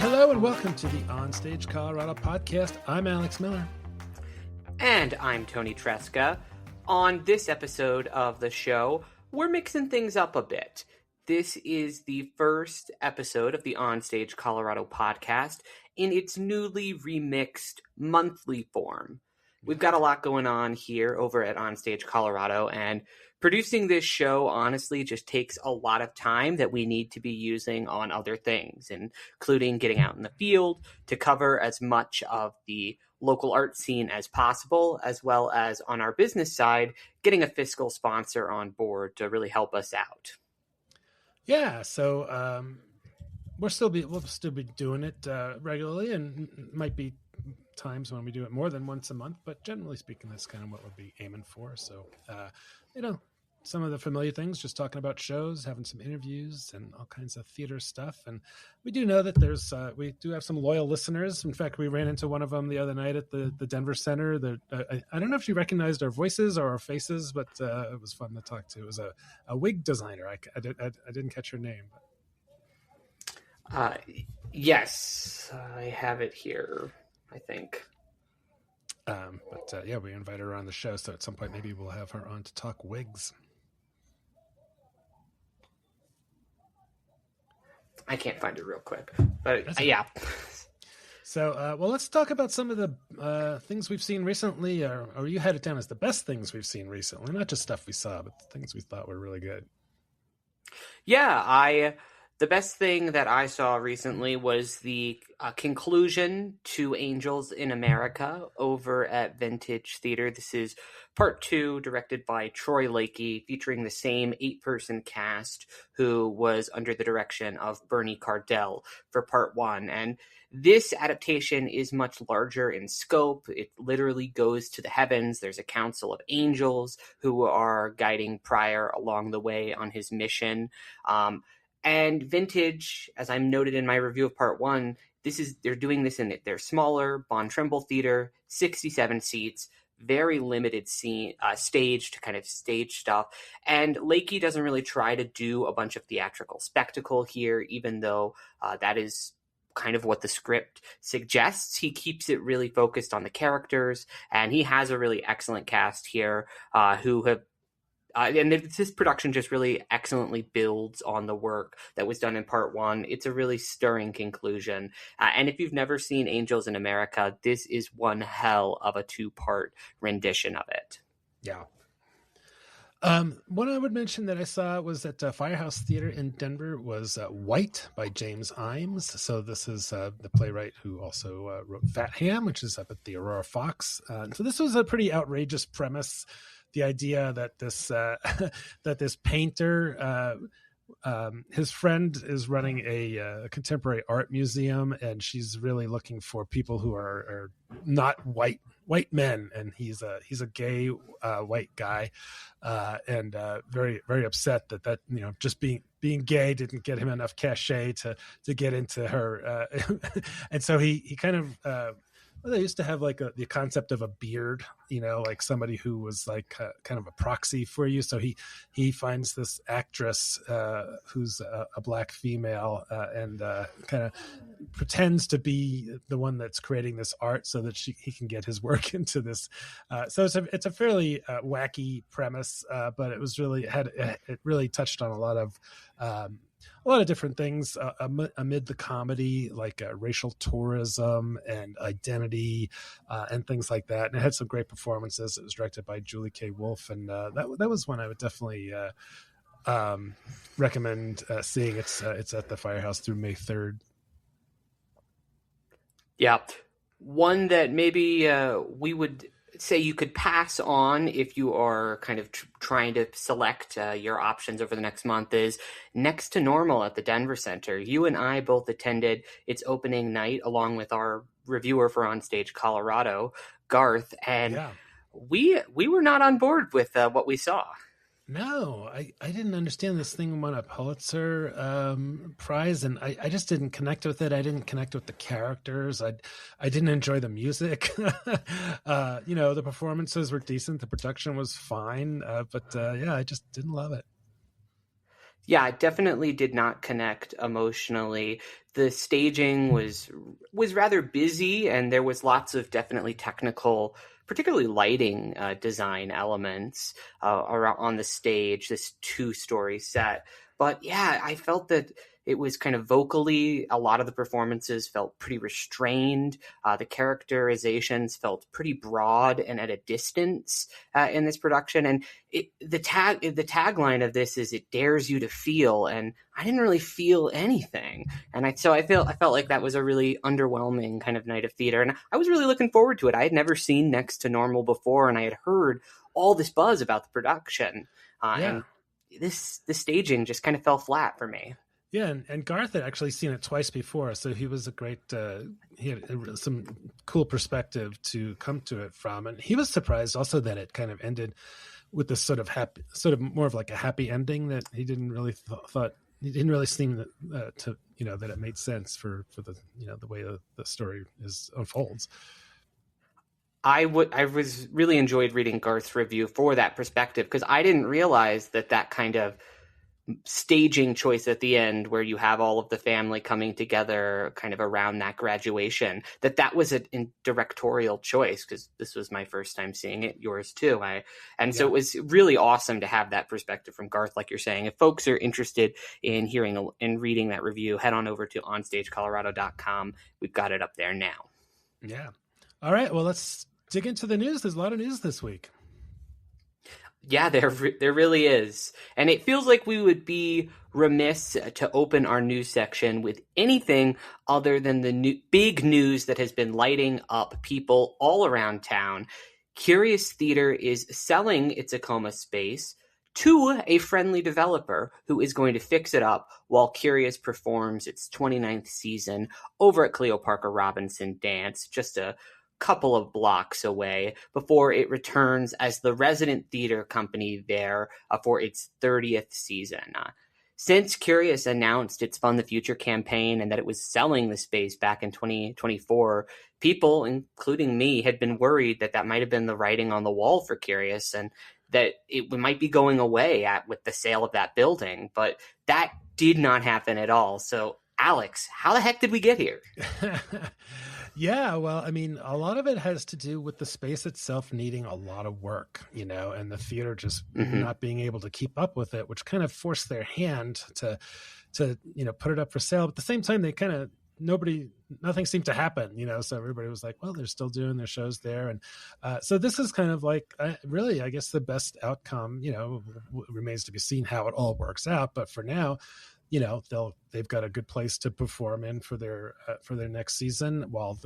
Hello, and welcome to the OnStage Colorado podcast. I'm Alex Miller. And I'm Toni Tresca. On this episode of the show, we're mixing things up a bit. This is the first episode of the OnStage Colorado podcast in its newly remixed monthly form. We've got a lot going on here over at OnStage Colorado, and producing this show honestly just takes a lot of time that we need to be using on other things, including getting out in the field to cover as much of the local art scene as possible, as well as on our business side, getting a fiscal sponsor on board to really help us out. Yeah, so we'll still be doing it regularly, and might be times when we do it more than once a month, but generally speaking, that's kind of what we'll be aiming for. So, some of the familiar things, just talking about shows, having some interviews and all kinds of theater stuff. And we do know that we do have some loyal listeners. In fact, we ran into one of them the other night at the Denver Center. I don't know if she recognized our voices or our faces, but it was fun to talk to. It was a wig designer. I didn't catch her name. Yes, I have it here, I think. We invited her on the show, so at some point maybe we'll have her on to talk wigs. I can't find it real quick, but yeah. So, let's talk about some of the things we've seen recently, or you had it down as the best things we've seen recently, not just stuff we saw, but things we thought were really good. Yeah, the best thing that I saw recently was the conclusion to Angels in America over at Vintage Theater. This is part 2, directed by Troy Lakey, featuring the same 8-person cast who was under the direction of Bernie Cardell for part 1. And this adaptation is much larger in scope. It literally goes to the heavens. There's a council of angels who are guiding Pryor along the way on his mission. And Vintage, as I'm noted in my review of part 1, they're doing this in their smaller Bon Trimble Theater, 67 seats, very limited stage to kind of stage stuff. And Lakey doesn't really try to do a bunch of theatrical spectacle here, even though that is kind of what the script suggests. He keeps it really focused on the characters, and he has a really excellent cast here who have and this production just really excellently builds on the work that was done in part 1. It's a really stirring conclusion. And if you've never seen Angels in America, this is one hell of a 2-part rendition of it. Yeah. One I would mention that I saw was at Firehouse Theater in Denver was White by James Imes. So this is the playwright who also wrote Fat Ham, which is up at the Aurora Fox. So this was a pretty outrageous premise. The idea that this painter, his friend is running a contemporary art museum, and she's really looking for people who are not white men, and he's a gay white guy, and very, very upset that just being gay didn't get him enough cachet to get into her, and so he kind of. They used to have like the concept of a beard, like somebody who was like kind of a proxy for you. So he finds this actress who's a black female and kind of pretends to be the one that's creating this art so that he can get his work into this. So it's a fairly wacky premise, but it was really it really touched on a lot of different things amid the comedy, like racial tourism and identity and things like that. And it had some great performances. It was directed by Julie K. Wolfe, and that was one I would definitely recommend seeing. It's at the Firehouse through May 3rd. Yeah. One that maybe we would say you could pass on if you are kind of trying to select your options over the next month is Next to Normal at the Denver Center. You and I both attended its opening night along with our reviewer for OnStage Colorado, Garth, and we were not on board with what we saw. No, I didn't understand this thing won a Pulitzer Prize, and I just didn't connect with it. I didn't connect with the characters. I didn't enjoy the music. The performances were decent. The production was fine, but I just didn't love it. Yeah, it definitely did not connect emotionally. The staging was rather busy, and there was lots of definitely technical, particularly lighting design elements around on the stage. This two-story set, but yeah, I felt that it was kind of vocally. A lot of the performances felt pretty restrained. The characterizations felt pretty broad and at a distance in this production, and the tagline of this is "It dares you to feel," and I didn't really feel anything, and I felt like that was a really underwhelming kind of night of theater, and I was really looking forward to it. I had never seen Next to Normal before, and I had heard all this buzz about the production, and the staging just kind of fell flat for me. Yeah, and Garth had actually seen it twice before, so he was a great. He had some cool perspective to come to it from, and he was surprised also that it kind of ended with this sort of more of like a happy ending that he didn't really thought. He didn't really seem to that it made sense for the the way the story unfolds. I was really enjoyed reading Garth's review for that perspective, because I didn't realize that kind of staging choice at the end, where you have all of the family coming together kind of around that graduation, that was a directorial choice, because this was my first time seeing it, yours too. So it was really awesome to have that perspective from Garth, like you're saying. If folks are interested in hearing and reading that review, head on over to onstagecolorado.com. We've got it up there now. Yeah. All right, well, let's dig into the news. There's a lot of news this week. Yeah, there really is. And it feels like we would be remiss to open our news section with anything other than the big news that has been lighting up people all around town. Curious Theater is selling its Acoma space to a friendly developer who is going to fix it up while Curious performs its 29th season over at Cleo Parker Robinson Dance, just a couple of blocks away, before it returns as the resident theater company there for its 30th season. Since Curious announced its Fund the Future campaign and that it was selling the space back in 2024, people, including me, had been worried that might have been the writing on the wall for Curious, and that it might be going away with the sale of that building. But that did not happen at all. So, Alex, how the heck did we get here? Yeah, well, I mean, a lot of it has to do with the space itself needing a lot of work, and the theater just not being able to keep up with it, which kind of forced their hand to put it up for sale. But at the same time, they kind of nothing seemed to happen, so everybody was like, well, they're still doing their shows there. And so this is kind of like really, I guess, the best outcome. Remains to be seen how it all works out. But for now, they've got a good place to perform in for their next season, while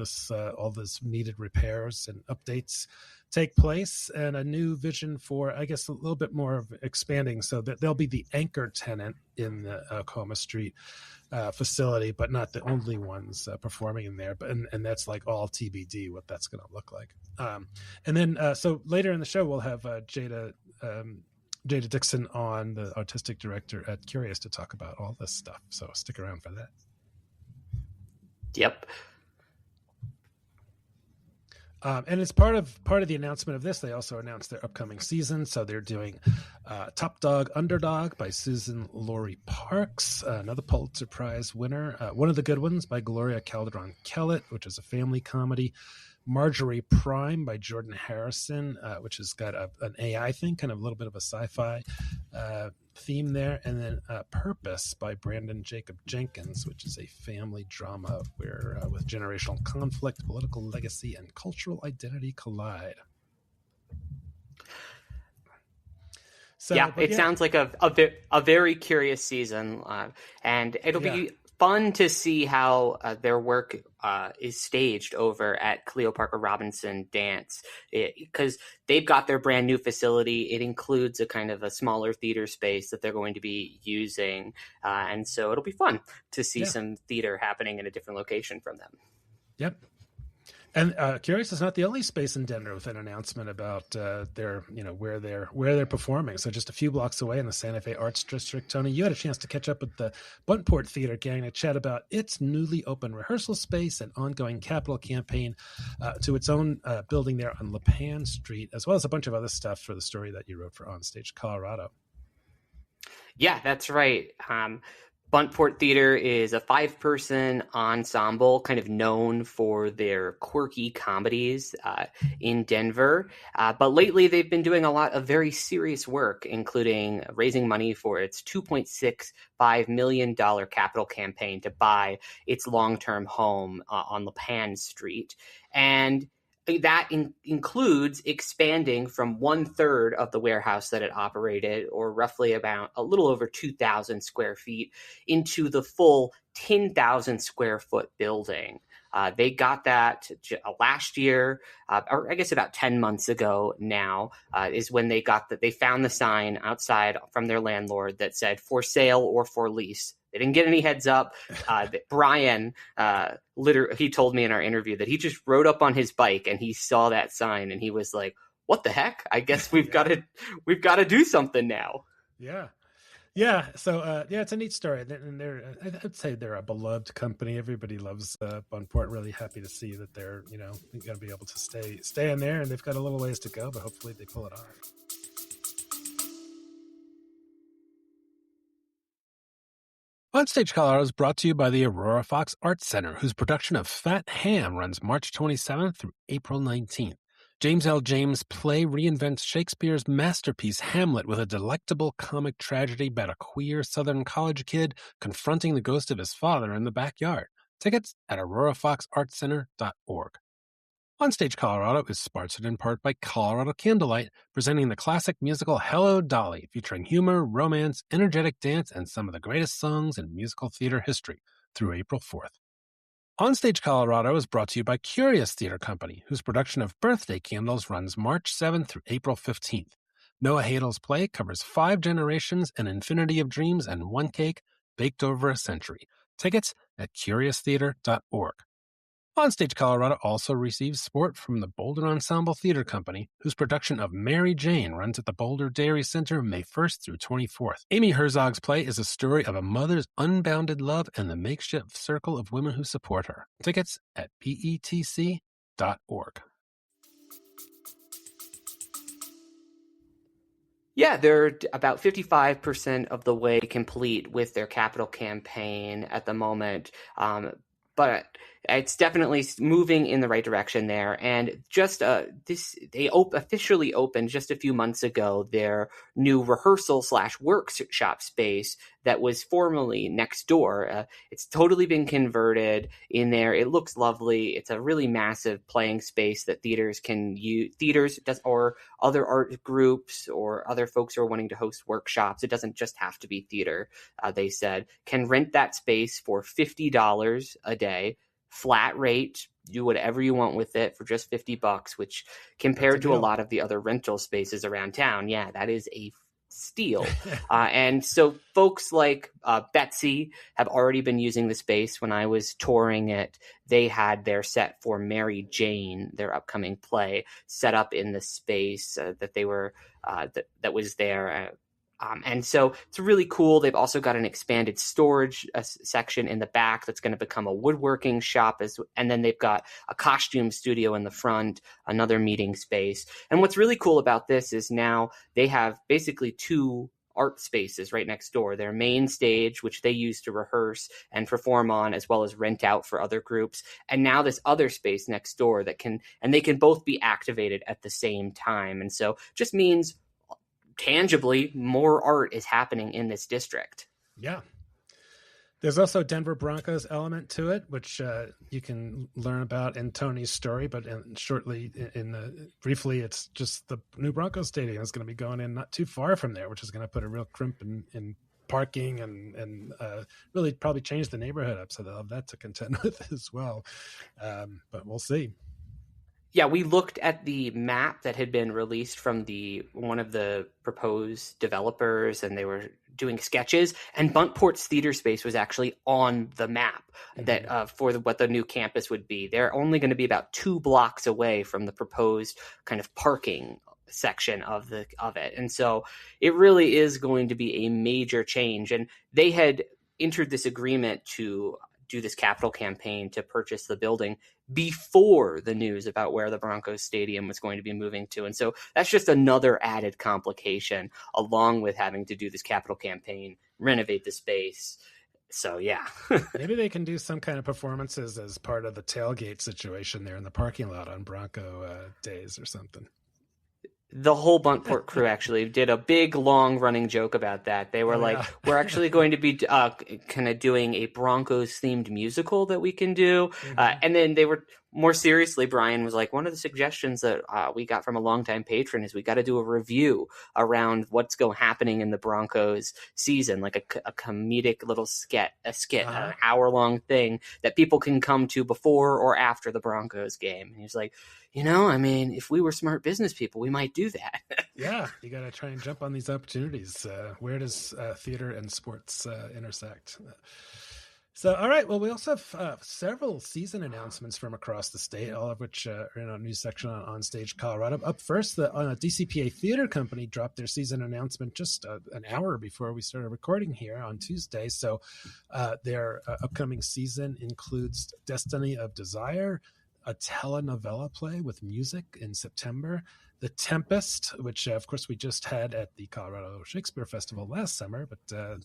all this needed repairs and updates take place, and a new vision for, I guess, a little bit more of expanding, so that they'll be the anchor tenant in the Acoma Street facility, but not the only ones performing in there. But and that's like all TBD what that's going to look like. And then so later in the show we'll have Jada Dixon on, the artistic director at Curious, to talk about all this stuff. So stick around for that. Yep. And as part of the announcement of this, they also announced their upcoming season. So they're doing Top Dog Underdog by Susan Laurie Parks, another Pulitzer Prize winner. One of the good ones by Gloria Calderon Kellett, which is a family comedy. Marjorie Prime by Jordan Harrison, which has got an AI thing, kind of a little bit of a sci-fi theme there. And then Purpose by Brandon Jacob Jenkins, which is a family drama where with generational conflict, political legacy, and cultural identity collide. So, yeah, it sounds like a very curious season, and it'll be fun to see how their work is staged over at Cleo Parker Robinson Dance, because they've got their brand new facility. It includes a kind of a smaller theater space that they're going to be using, and so it'll be fun to see some theater happening in a different location from them. Yep. And Curious is not the only space in Denver with an announcement about their, where they're performing. So just a few blocks away in the Santa Fe Arts District. Toni, you had a chance to catch up with the Buntport Theater gang to chat about its newly open rehearsal space and ongoing capital campaign to its own building there on Lipan Street, as well as a bunch of other stuff for the story that you wrote for OnStage Colorado. Yeah, that's right. Buntport Theater is a 5-person ensemble, kind of known for their quirky comedies in Denver. But lately, they've been doing a lot of very serious work, including raising money for its $2.65 million capital campaign to buy its long-term home on LePan Street. And that includes expanding from 1/3 of the warehouse that it operated, or roughly about a little over 2,000 square feet, into the full 10,000 square foot building. They got that last year, or I guess about 10 months ago now, is when they got that. They found the sign outside from their landlord that said "for sale" or "for lease." They didn't get any heads up. Brian, literally, he told me in our interview that he just rode up on his bike and he saw that sign and he was like, "What the heck? I guess we've got to do something now." Yeah. So, it's a neat story. And I'd say they're a beloved company. Everybody loves Buntport. Really happy to see that they're, going to be able to stay in there, and they've got a little ways to go, but hopefully they pull it off. OnStage Colorado is brought to you by the Aurora Fox Arts Center, whose production of Fat Ham runs March 27th through April 19th. James L. James' play reinvents Shakespeare's masterpiece Hamlet with a delectable comic tragedy about a queer Southern college kid confronting the ghost of his father in the backyard. Tickets at aurorafoxartscenter.org. OnStage Colorado is sponsored in part by Colorado Candlelight, presenting the classic musical Hello, Dolly, featuring humor, romance, energetic dance, and some of the greatest songs in musical theater history through April 4th. OnStage Colorado is brought to you by Curious Theater Company, whose production of Birthday Candles runs March 7th through April 15th. Noah Hadel's play covers 5 generations, an infinity of dreams, and one cake baked over a century. Tickets at curioustheater.org. OnStage Colorado also receives support from the Boulder Ensemble Theater Company, whose production of Mary Jane runs at the Boulder Dairy Center May 1st through 24th. Amy Herzog's play is a story of a mother's unbounded love and the makeshift circle of women who support her. Tickets at petc.org. Yeah, they're about 55% of the way complete with their capital campaign at the moment. But it's definitely moving in the right direction there. And just they officially opened just a few months ago their new rehearsal/workshop space that was formerly next door. It's totally been converted in there. It looks lovely. It's a really massive playing space that theaters can use. Or other art groups or other folks who are wanting to host workshops. It doesn't just have to be theater, they said, can rent that space for $50 a day. Flat rate, do whatever you want with it for just $50, which compared to a lot of the other rental spaces around town, that is a steal. And so folks like Betsy have already been using the space. When I was touring it, they had their set for Mary Jane, their upcoming play, set up in the space that they were that was there. And so it's really cool. They've also got an expanded storage section in the back that's going to become a woodworking shop. And then they've got a costume studio in the front, another meeting space. And what's really cool about this is now they have basically 2 art spaces right next door. Their main stage, which they use to rehearse and perform on, as well as rent out for other groups. And now this other space next door they can both be activated at the same time. And so just means tangibly more art is happening in this district. Yeah. There's also Denver Broncos element to it, which you can learn about in Toni's story. But shortly, briefly, it's just the new Broncos stadium is going to be going in not too far from there, which is going to put a real crimp in parking and really probably change the neighborhood up. So they'll have that to contend with as well. But we'll see. Yeah, we looked at the map that had been released from one of the proposed developers, and they were doing sketches, and Buntport's theater space was actually on the map that for what the new campus would be. They're only going to be about 2 blocks away from the proposed kind of parking section of it. And so it really is going to be a major change. And they had entered this agreement to do this capital campaign to purchase the building before the news about where the Broncos stadium was going to be moving to. And so that's just another added complication, along with having to do this capital campaign, renovate the space. So, yeah. Maybe they can do some kind of performances as part of the tailgate situation there in the parking lot on Bronco days or something. The whole Buntport crew actually did a big, long-running joke about that. They were we're actually going to be kind of doing a Broncos-themed musical that we can do. Mm-hmm. And then they were, more seriously, Brian was like, one of the suggestions that we got from a longtime patron is we got to do a review around what's happening in the Broncos season, like a comedic little skit, an hour-long thing that people can come to before or after the Broncos game. And he was like, if we were smart business people, we might do that. Yeah, you got to try and jump on these opportunities. Where does theater and sports intersect? So, all right. Well, we also have several season announcements from across the state, all of which are in our news section on OnStage Colorado. Up first, the DCPA Theater Company dropped their season announcement just an hour before we started recording here on Tuesday. So their upcoming season includes Destiny of Desire, a telenovela play with music in September, The Tempest, which, of course, we just had at the Colorado Shakespeare Festival last summer, but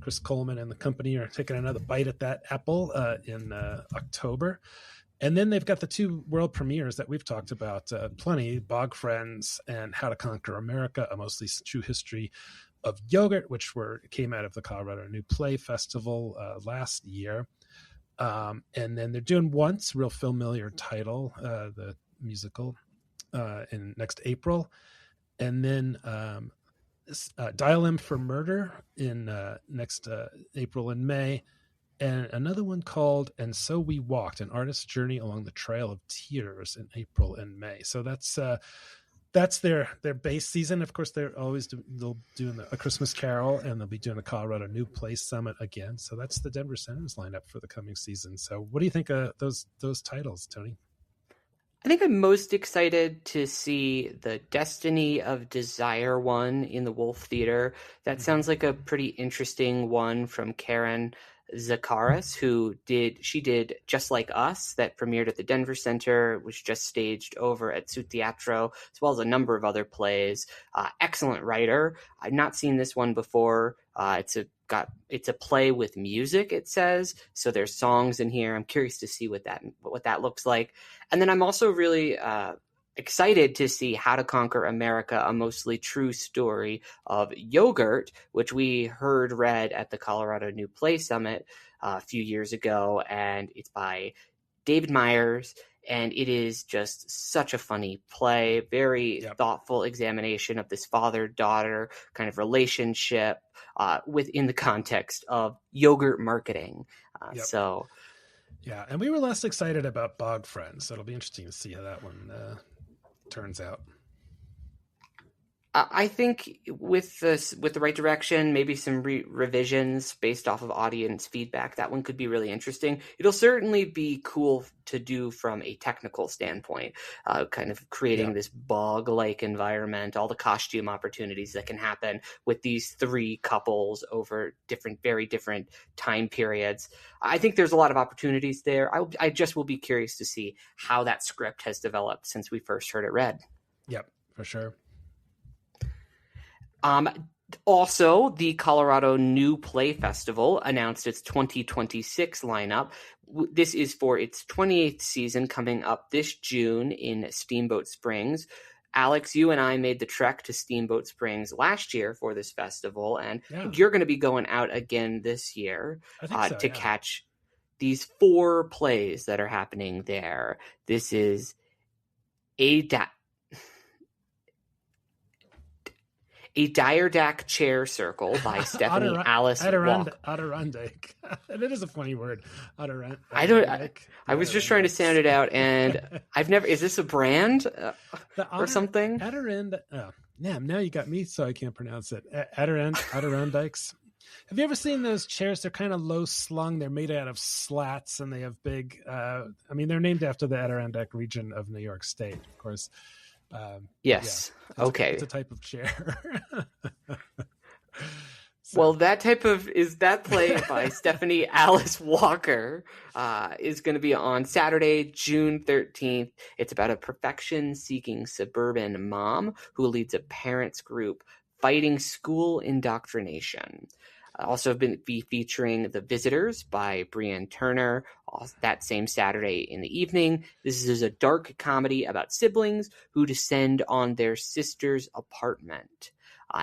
Chris Coleman and the company are taking another bite at that apple in October. And then they've got the two world premieres that we've talked about plenty, Bog Friends and How to Conquer America, a mostly true history of yogurt, which came out of the Colorado New Play Festival last year. And then they're doing Once, real familiar title, the musical, in next April. And then Dial M for Murder in next April and May. And another one called And So We Walked, an artist's journey along the Trail of Tears in April and May. So that's their base season. Of course, they'll do a Christmas Carol, and they'll be doing a Colorado New Play Summit again. So that's the Denver Center's lineup for the coming season. So what do you think of those titles, Toni? I think I'm most excited to see the Destiny of Desire one in the Wolf Theater. That sounds like a pretty interesting one from Karen Zakaris, who did Just Like Us, that premiered at the Denver Center, was just staged over at Su Teatro, as well as a number of other plays. Excellent writer. I've not seen this one before. It's a play with music, it says, so there's songs in here. I'm curious to see what that looks like. And then I'm also really excited to see How to Conquer America, a mostly true story of yogurt, which we heard read at the Colorado New Play Summit a few years ago. And it's by David Myers, and it is just such a funny play, very thoughtful examination of this father-daughter kind of relationship within the context of yogurt marketing. So, yeah, and we were less excited about Bog Friends, so it'll be interesting to see how that one turns out. I think with the right direction, maybe some revisions based off of audience feedback, that one could be really interesting. It'll certainly be cool to do from a technical standpoint, kind of creating this bog-like environment, all the costume opportunities that can happen with these three couples over very different time periods. I think there's a lot of opportunities there. I just will be curious to see how that script has developed since we first heard it read. Yep, for sure. Also, the Colorado New Play Festival announced its 2026 lineup. This is for its 28th season, coming up this June in Steamboat Springs. Alex, you and I made the trek to Steamboat Springs last year for this festival, and you're going to be going out again this year to catch these 4 plays that are happening there. This is A Diardack Chair Circle by Stephanie Alice Walk. Adirondack. That is a funny word. I was just trying to sound it out, and is this a brand or something? Adirondack. Oh, now you got me, so I can't pronounce it. Adirondacks. Have you ever seen those chairs? They're kind of low slung. They're made out of slats, and they have big. They're named after the Adirondack region of New York State, of course. Yes. Okay. It's a type of chair. Well, that play by Stephanie Alice Walker is going to be on Saturday, June 13th. It's about a perfection-seeking suburban mom who leads a parents group fighting school indoctrination. Also be featuring The Visitors by Brienne Turner that same Saturday in the evening. This is a dark comedy about siblings who descend on their sister's apartment.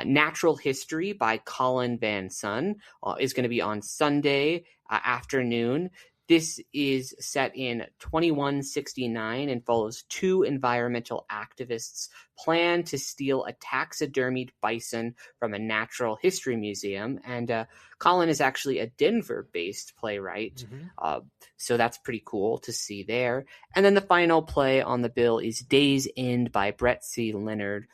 Natural History by Colin Van Son is going to be on Sunday afternoon. This is set in 2169 and follows two environmental activists' plan to steal a taxidermied bison from a natural history museum. And Colin is actually a Denver-based playwright, so that's pretty cool to see there. And then the final play on the bill is Day's End by Brett C. Leonard,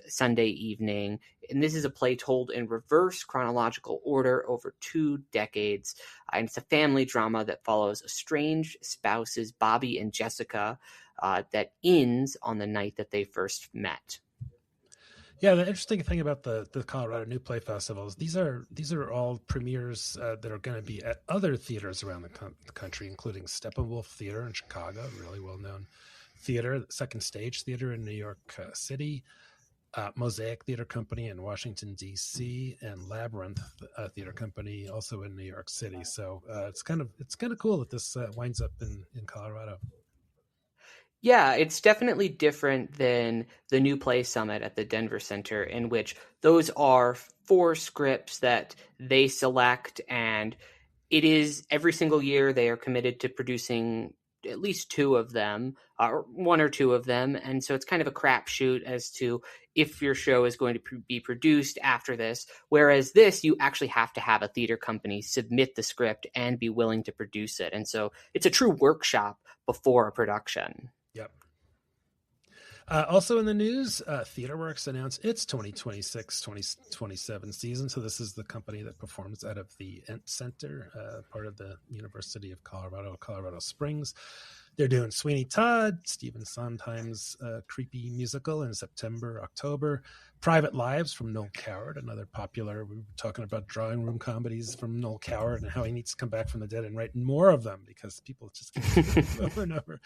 Sunday evening. And this is a play told in reverse chronological order over 2 decades. And it's a family drama that follows estranged spouses, Bobby and Jessica, that ends on the night that they first met. Yeah, the interesting thing about the Colorado New Play Festivals, these are all premieres that are going to be at other theaters around the country, including Steppenwolf Theater in Chicago, a really well-known theater, Second Stage Theater in New York City, Mosaic Theater Company in Washington, D.C., and Labyrinth Theater Company also in New York City. So it's kind of cool that this winds up in Colorado. Yeah, it's definitely different than the New Play Summit at the Denver Center, in which those are 4 scripts that they select, and it is every single year they are committed to producing at least 2 of them, or 1 or 2 of them, and so it's kind of a crapshoot as to if your show is going to be produced after this, whereas this, you actually have to have a theater company submit the script and be willing to produce it, and so it's a true workshop before a production. Yep. Also in the news, Theatreworks announced its 2026-2027 season. So this is the company that performs out of the Ent Center, part of the University of Colorado Springs. They're doing Sweeney Todd, Stephen Sondheim's creepy musical in September, October. Private Lives from Noel Coward, another popular. We were talking about drawing room comedies from Noel Coward and how he needs to come back from the dead and write more of them because people just keep over and over.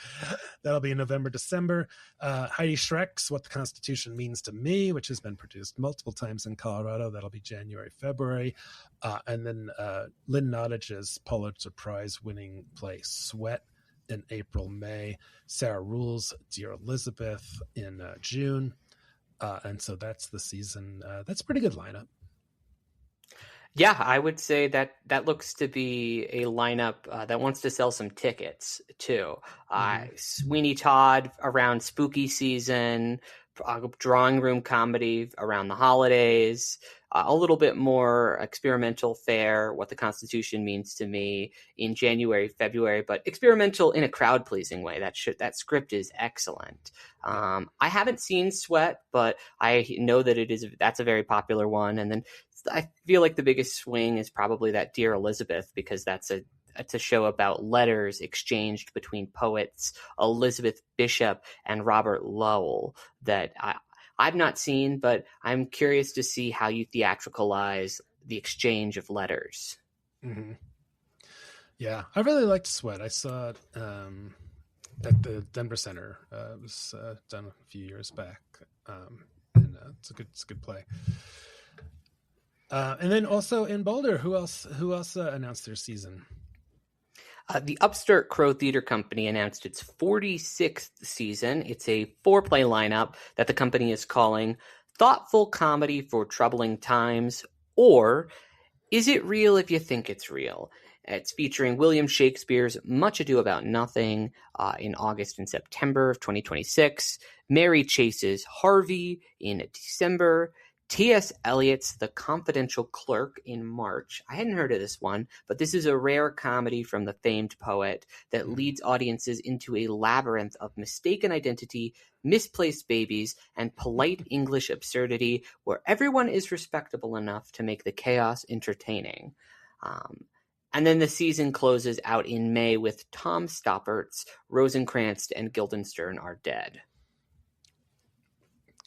That'll be in November, December. Heidi Schreck's What the Constitution Means to Me, which has been produced multiple times in Colorado. That'll be January, February. And then Lynn Nottage's Pulitzer Prize winning play Sweat in April, May. Sarah Rule's Dear Elizabeth in June. And so that's the season. That's a pretty good lineup. Yeah, I would say that looks to be a lineup that wants to sell some tickets too. Sweeney Todd around spooky season, drawing room comedy around the holidays, a little bit more experimental fare, What the Constitution Means to Me in January, February, but experimental in a crowd-pleasing way. That script is excellent. I haven't seen Sweat, but I know that that's a very popular one. And then I feel like the biggest swing is probably that Dear Elizabeth, because it's a show about letters exchanged between poets Elizabeth Bishop and Robert Lowell that I've not seen, but I'm curious to see how you theatricalize the exchange of letters. Mm-hmm. Yeah, I really liked Sweat. I saw it at the Denver Center. It was done a few years back, and it's a good play. And then also in Boulder, who else announced their season? The Upstart Crow Theater Company announced its 46th season. It's a 4-play lineup that the company is calling Thoughtful Comedy for Troubling Times, or Is It Real If You Think It's Real? It's featuring William Shakespeare's Much Ado About Nothing in August and September of 2026, Mary Chase's Harvey in December, T.S. Eliot's The Confidential Clerk in March. I hadn't heard of this one, but this is a rare comedy from the famed poet that leads audiences into a labyrinth of mistaken identity, misplaced babies, and polite English absurdity where everyone is respectable enough to make the chaos entertaining. And then the season closes out in May with Tom Stoppert's Rosencrantz and Guildenstern Are Dead.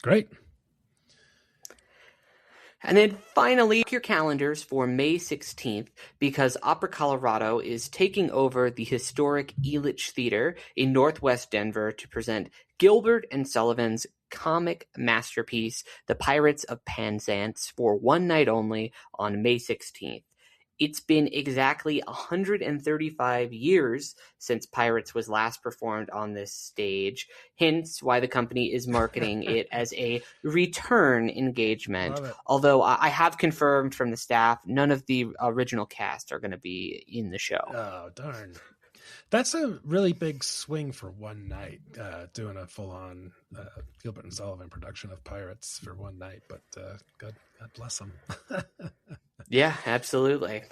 Great. And then finally, mark your calendars for May 16th because Opera Colorado is taking over the historic Elitch Theater in Northwest Denver to present Gilbert and Sullivan's comic masterpiece, The Pirates of Penzance, for one night only on May 16th. It's been exactly 135 years since Pirates was last performed on this stage, hence why the company is marketing it as a return engagement. Although I have confirmed from the staff, none of the original cast are going to be in the show. Oh, darn. That's a really big swing for one night, doing a full-on Gilbert and Sullivan production of Pirates for one night, but God bless them. Yeah, absolutely.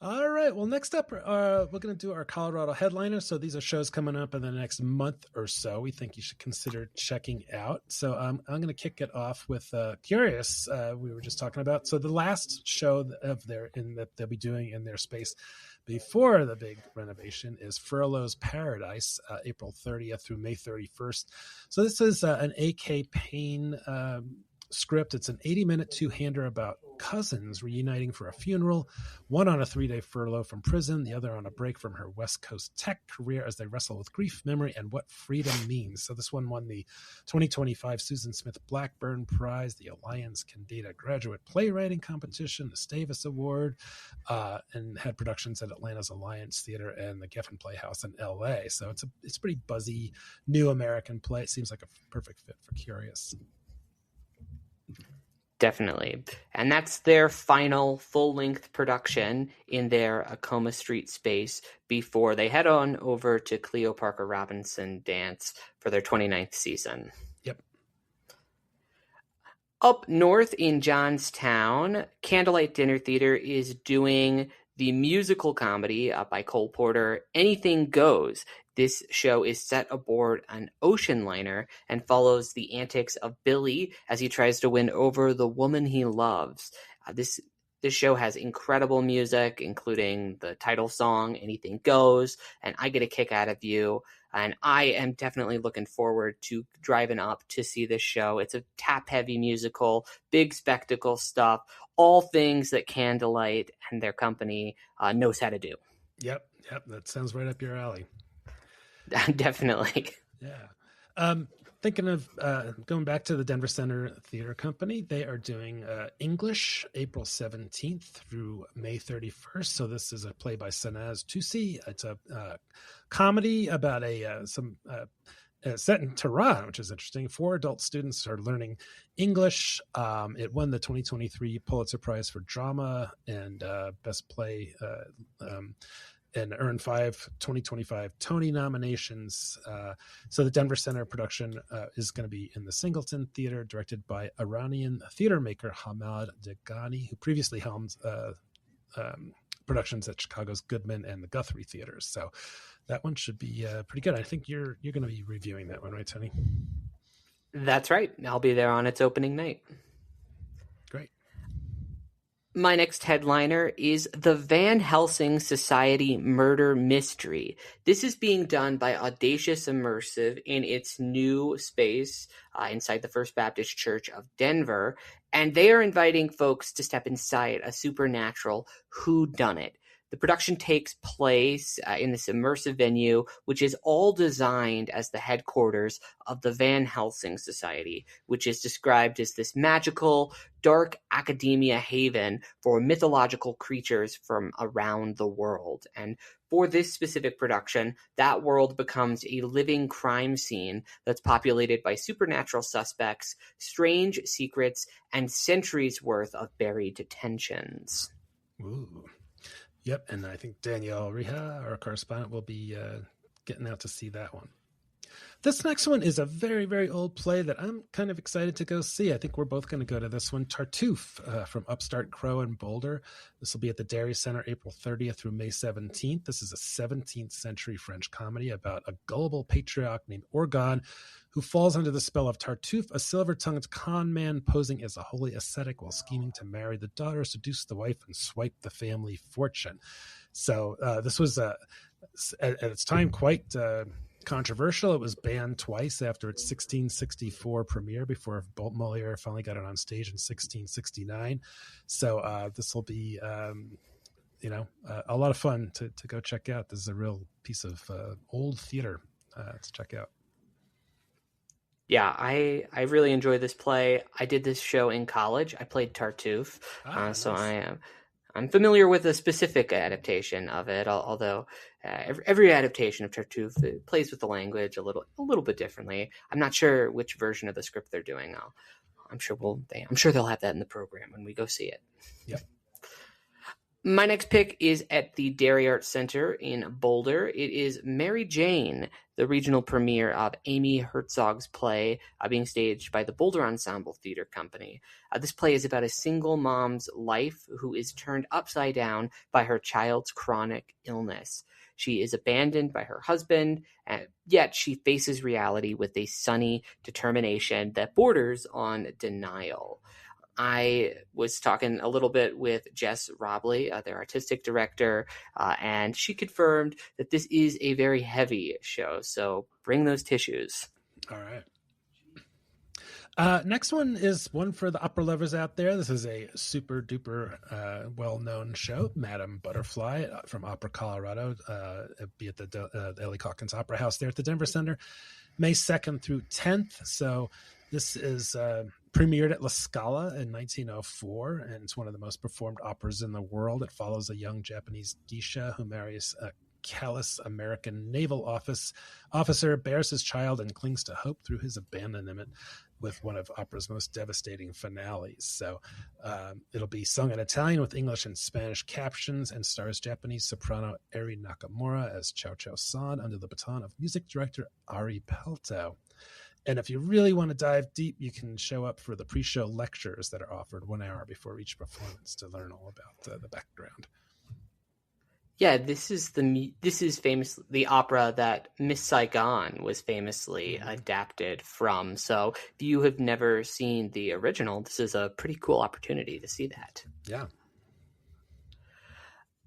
All right. Well, next up, we're going to do our Colorado headliners. So these are shows coming up in the next month or so we think you should consider checking out. So I'm going to kick it off with Curious, we were just talking about. So the last show that they'll be doing in their space before the big renovation is Furlough's Paradise, April 30th through May 31st. So this is an A.K. Payne script. It's an 80-minute two-hander about cousins reuniting for a funeral, one on a 3-day furlough from prison, the other on a break from her West Coast tech career as they wrestle with grief, memory, and what freedom means. So this one won the 2025 Susan Smith Blackburn Prize, the Alliance Candida Graduate Playwriting Competition, the Stavis Award, and had productions at Atlanta's Alliance Theater and the Geffen Playhouse in LA. So it's a pretty buzzy new American play. It seems like a perfect fit for Curious. Definitely. And that's their final full-length production in their Acoma Street space before they head on over to Cleo Parker Robinson Dance for their 29th season. Yep. Up north in Johnstown, Candlelight Dinner Theater is doing the musical comedy by Cole Porter, Anything Goes. This show is set aboard an ocean liner and follows the antics of Billy as he tries to win over the woman he loves. This show has incredible music, including the title song, Anything Goes, and I Get a Kick Out of You. And I am definitely looking forward to driving up to see this show. It's a tap-heavy musical, big spectacle stuff, all things that Candlelight and their company knows how to do. Yep, that sounds right up your alley. Definitely. Yeah. Thinking of going back to the Denver Center Theater Company, they are doing English April 17th through May 31st. So this is a play by Sanaz Tusi. It's a comedy about set in Tehran, which is interesting. 4 adult students are learning English. It won the 2023 Pulitzer Prize for Drama and Best Play, and earned 5 2025 Toni nominations. So the Denver Center production is going to be in the Singleton Theater, directed by Iranian theater maker Hamad Degani, who previously helmed productions at Chicago's Goodman and the Guthrie Theaters. So that one should be pretty good. I think you're going to be reviewing that one, right, Toni? That's right. I'll be there on its opening night. Great. My next headliner is the Van Helsing Society Murder Mystery. This is being done by Audacious Immersive in its new space inside the First Baptist Church of Denver, and they are inviting folks to step inside a supernatural whodunit. The production takes place in this immersive venue, which is all designed as the headquarters of the Van Helsing Society, which is described as this magical, dark academia haven for mythological creatures from around the world. And for this specific production, that world becomes a living crime scene that's populated by supernatural suspects, strange secrets, and centuries worth of buried tensions. Ooh. Yep, and I think Danielle Riha, our correspondent, will be getting out to see that one. This next one is a very, very old play that I'm kind of excited to go see. I think we're both going to go to this one, Tartuffe, from Upstart Crow in Boulder. This will be at the Dairy Center April 30th through May 17th. This is a 17th century French comedy about a gullible patriarch named Orgon who falls under the spell of Tartuffe, a silver-tongued con man posing as a holy ascetic while scheming to marry the daughter, seduce the wife, and swipe the family fortune. So this was, at its time, quite controversial. It was banned twice after its 1664 premiere before Moliere finally got it on stage in 1669. So this will be, a lot of fun to go check out. This is a real piece of old theater to check out. Yeah, I really enjoy this play. I did this show in college. I played Tartuffe, so nice. I'm familiar with a specific adaptation of it. Although every adaptation of Tartuffe plays with the language a little bit differently. I'm not sure which version of the script they're doing. I'm sure they'll have that in the program when we go see it. Yep. My next pick is at the Dairy Arts Center in Boulder. It is Mary Jane, the regional premiere of Amy Herzog's play being staged by the Boulder Ensemble Theater Company. This play is about a single mom's life who is turned upside down by her child's chronic illness. She is abandoned by her husband, yet she faces reality with a sunny determination that borders on denial. I was talking a little bit with Jess Robley, their artistic director, and she confirmed that this is a very heavy show. So bring those tissues. All right. Next one is one for the opera lovers out there. This is a super duper well-known show, Madame Butterfly from Opera Colorado. It'll be at the Ellie Calkins Opera House there at the Denver Center, May 2nd through 10th. So this is premiered at La Scala in 1904, and it's one of the most performed operas in the world. It follows a young Japanese geisha who marries a callous American naval officer, bears his child, and clings to hope through his abandonment with one of opera's most devastating finales. So it'll be sung in Italian with English and Spanish captions and stars Japanese soprano Eri Nakamura as Chow Chow San under the baton of music director Ari Pelto. And if you really want to dive deep, you can show up for the pre-show lectures that are offered 1 hour before each performance to learn all about the background. Yeah, this is famous the opera that Miss Saigon was famously adapted from. So if you have never seen the original, this is a pretty cool opportunity to see that. Yeah.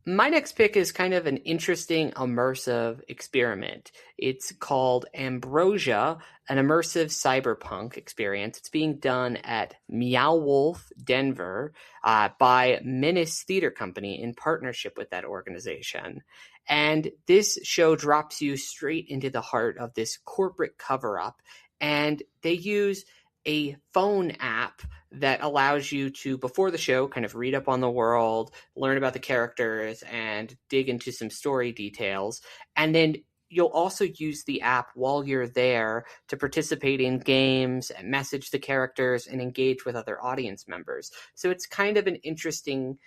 My next pick is kind of an interesting immersive experiment. It's called Ambrosia, an immersive cyberpunk experience. It's being done at Meow Wolf, Denver, by Menace Theater Company in partnership with that organization. And this show drops you straight into the heart of this corporate cover-up. And they use a phone app that allows you to, before the show, kind of read up on the world, learn about the characters, and dig into some story details. And then you'll also use the app while you're there to participate in games and message the characters and engage with other audience members. So it's kind of an interesting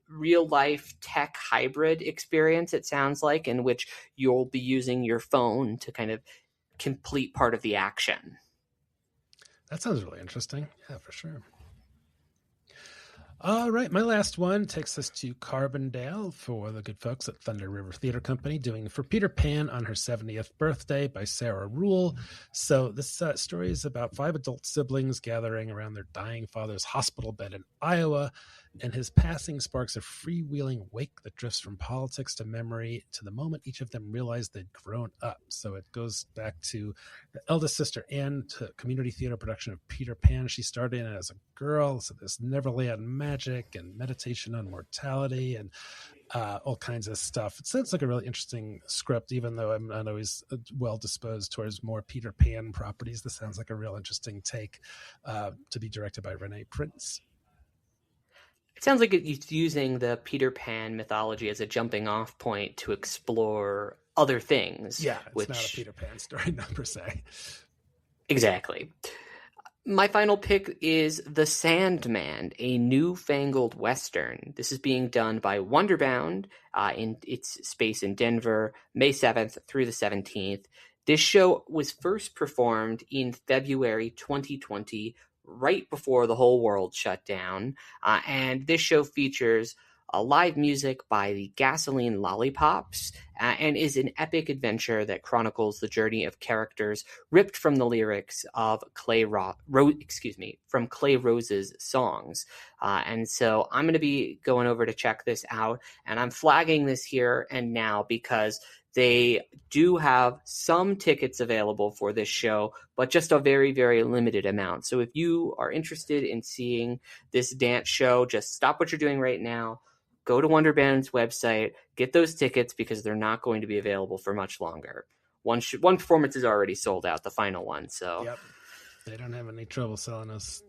real-life tech hybrid experience, it sounds like, in which you'll be using your phone to kind of complete part of the action. That sounds really interesting. Yeah, for sure. All right, my last one takes us to Carbondale for the good folks at Thunder River Theater Company doing For Peter Pan on Her 70th Birthday by Sarah Rule. So this story is about 5 adult siblings gathering around their dying father's hospital bed in Iowa, and his passing sparks a freewheeling wake that drifts from politics to memory to the moment each of them realized they'd grown up. So it goes back to the eldest sister Anne to community theater production of Peter Pan. She started in it as a girl, so there's Neverland magic and meditation on mortality and all kinds of stuff. It sounds like a really interesting script, even though I'm not always well disposed towards more Peter Pan properties. This sounds like a real interesting take to be directed by Renee Prince. It sounds like it's using the Peter Pan mythology as a jumping off point to explore other things. Yeah, it's not a Peter Pan story, not per se. Exactly. My final pick is The Sandman, a newfangled Western. This is being done by Wonderbound in its space in Denver, May 7th through the 17th. This show was first performed in February 2020, right before the whole world shut down. And this show features live music by the Gasoline Lollipops and is an epic adventure that chronicles the journey of characters ripped from the lyrics of Clay Rose's songs. And so I'm going to be going over to check this out, and I'm flagging this here and now because they do have some tickets available for this show, but just a very, very limited amount. So if you are interested in seeing this dance show, just stop what you're doing right now, go to Wonder Band's website, get those tickets because they're not going to be available for much longer. One performance is already sold out, the final one. So yep, they don't have any trouble selling those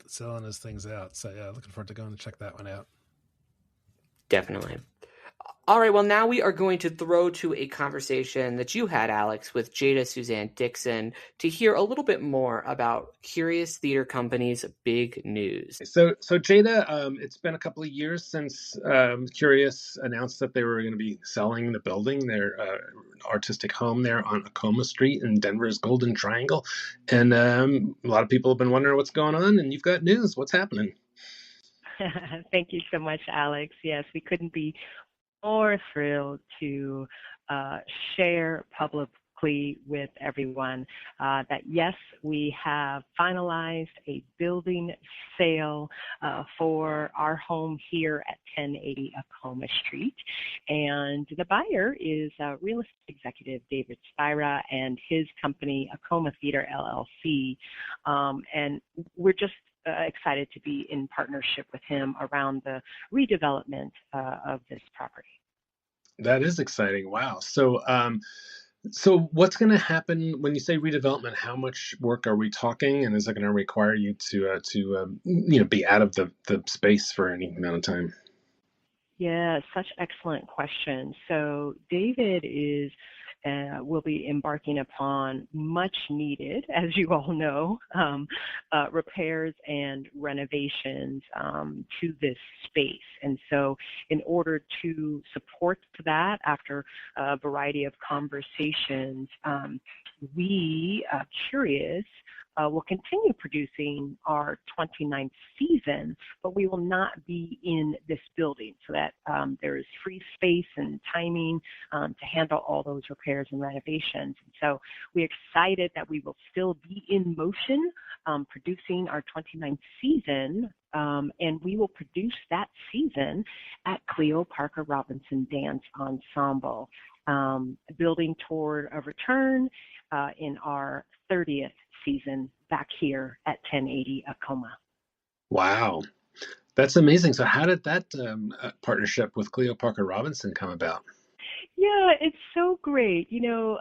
things out. So yeah, looking forward to going to check that one out. Definitely. All right, well, now we are going to throw to a conversation that you had, Alex, with Jada Suzanne Dixon to hear a little bit more about Curious Theater Company's big news. So Jada, it's been a couple of years since Curious announced that they were going to be selling the building, their artistic home there on Acoma Street in Denver's Golden Triangle. And a lot of people have been wondering what's going on, and you've got news. What's happening? Thank you so much, Alex. Yes, we couldn't be more thrilled to share publicly with everyone that yes, we have finalized a building sale for our home here at 1080 Acoma Street. And the buyer is real estate executive David Spira and his company, Acoma Theater LLC. And we're just excited to be in partnership with him around the redevelopment of this property. That is exciting. Wow. So what's going to happen when you say redevelopment? How much work are we talking, and is it going to require you to be out of the space for any amount of time? Yeah, such excellent question. So David will be embarking upon much needed, as you all know, repairs and renovations to this space. And so in order to support that, after a variety of conversations, we, Curious, will continue producing our 29th season, but we will not be in this building so that there is free space and timing to handle all those repairs and renovations. And so we're excited that we will still be in motion producing our 29th season, and we will produce that season at Cleo Parker Robinson Dance Ensemble, building toward a return in our 30th season back here at 1080 Acoma. Wow, that's amazing. So how did that partnership with Cleo Parker Robinson come about? Yeah, it's so great. You know,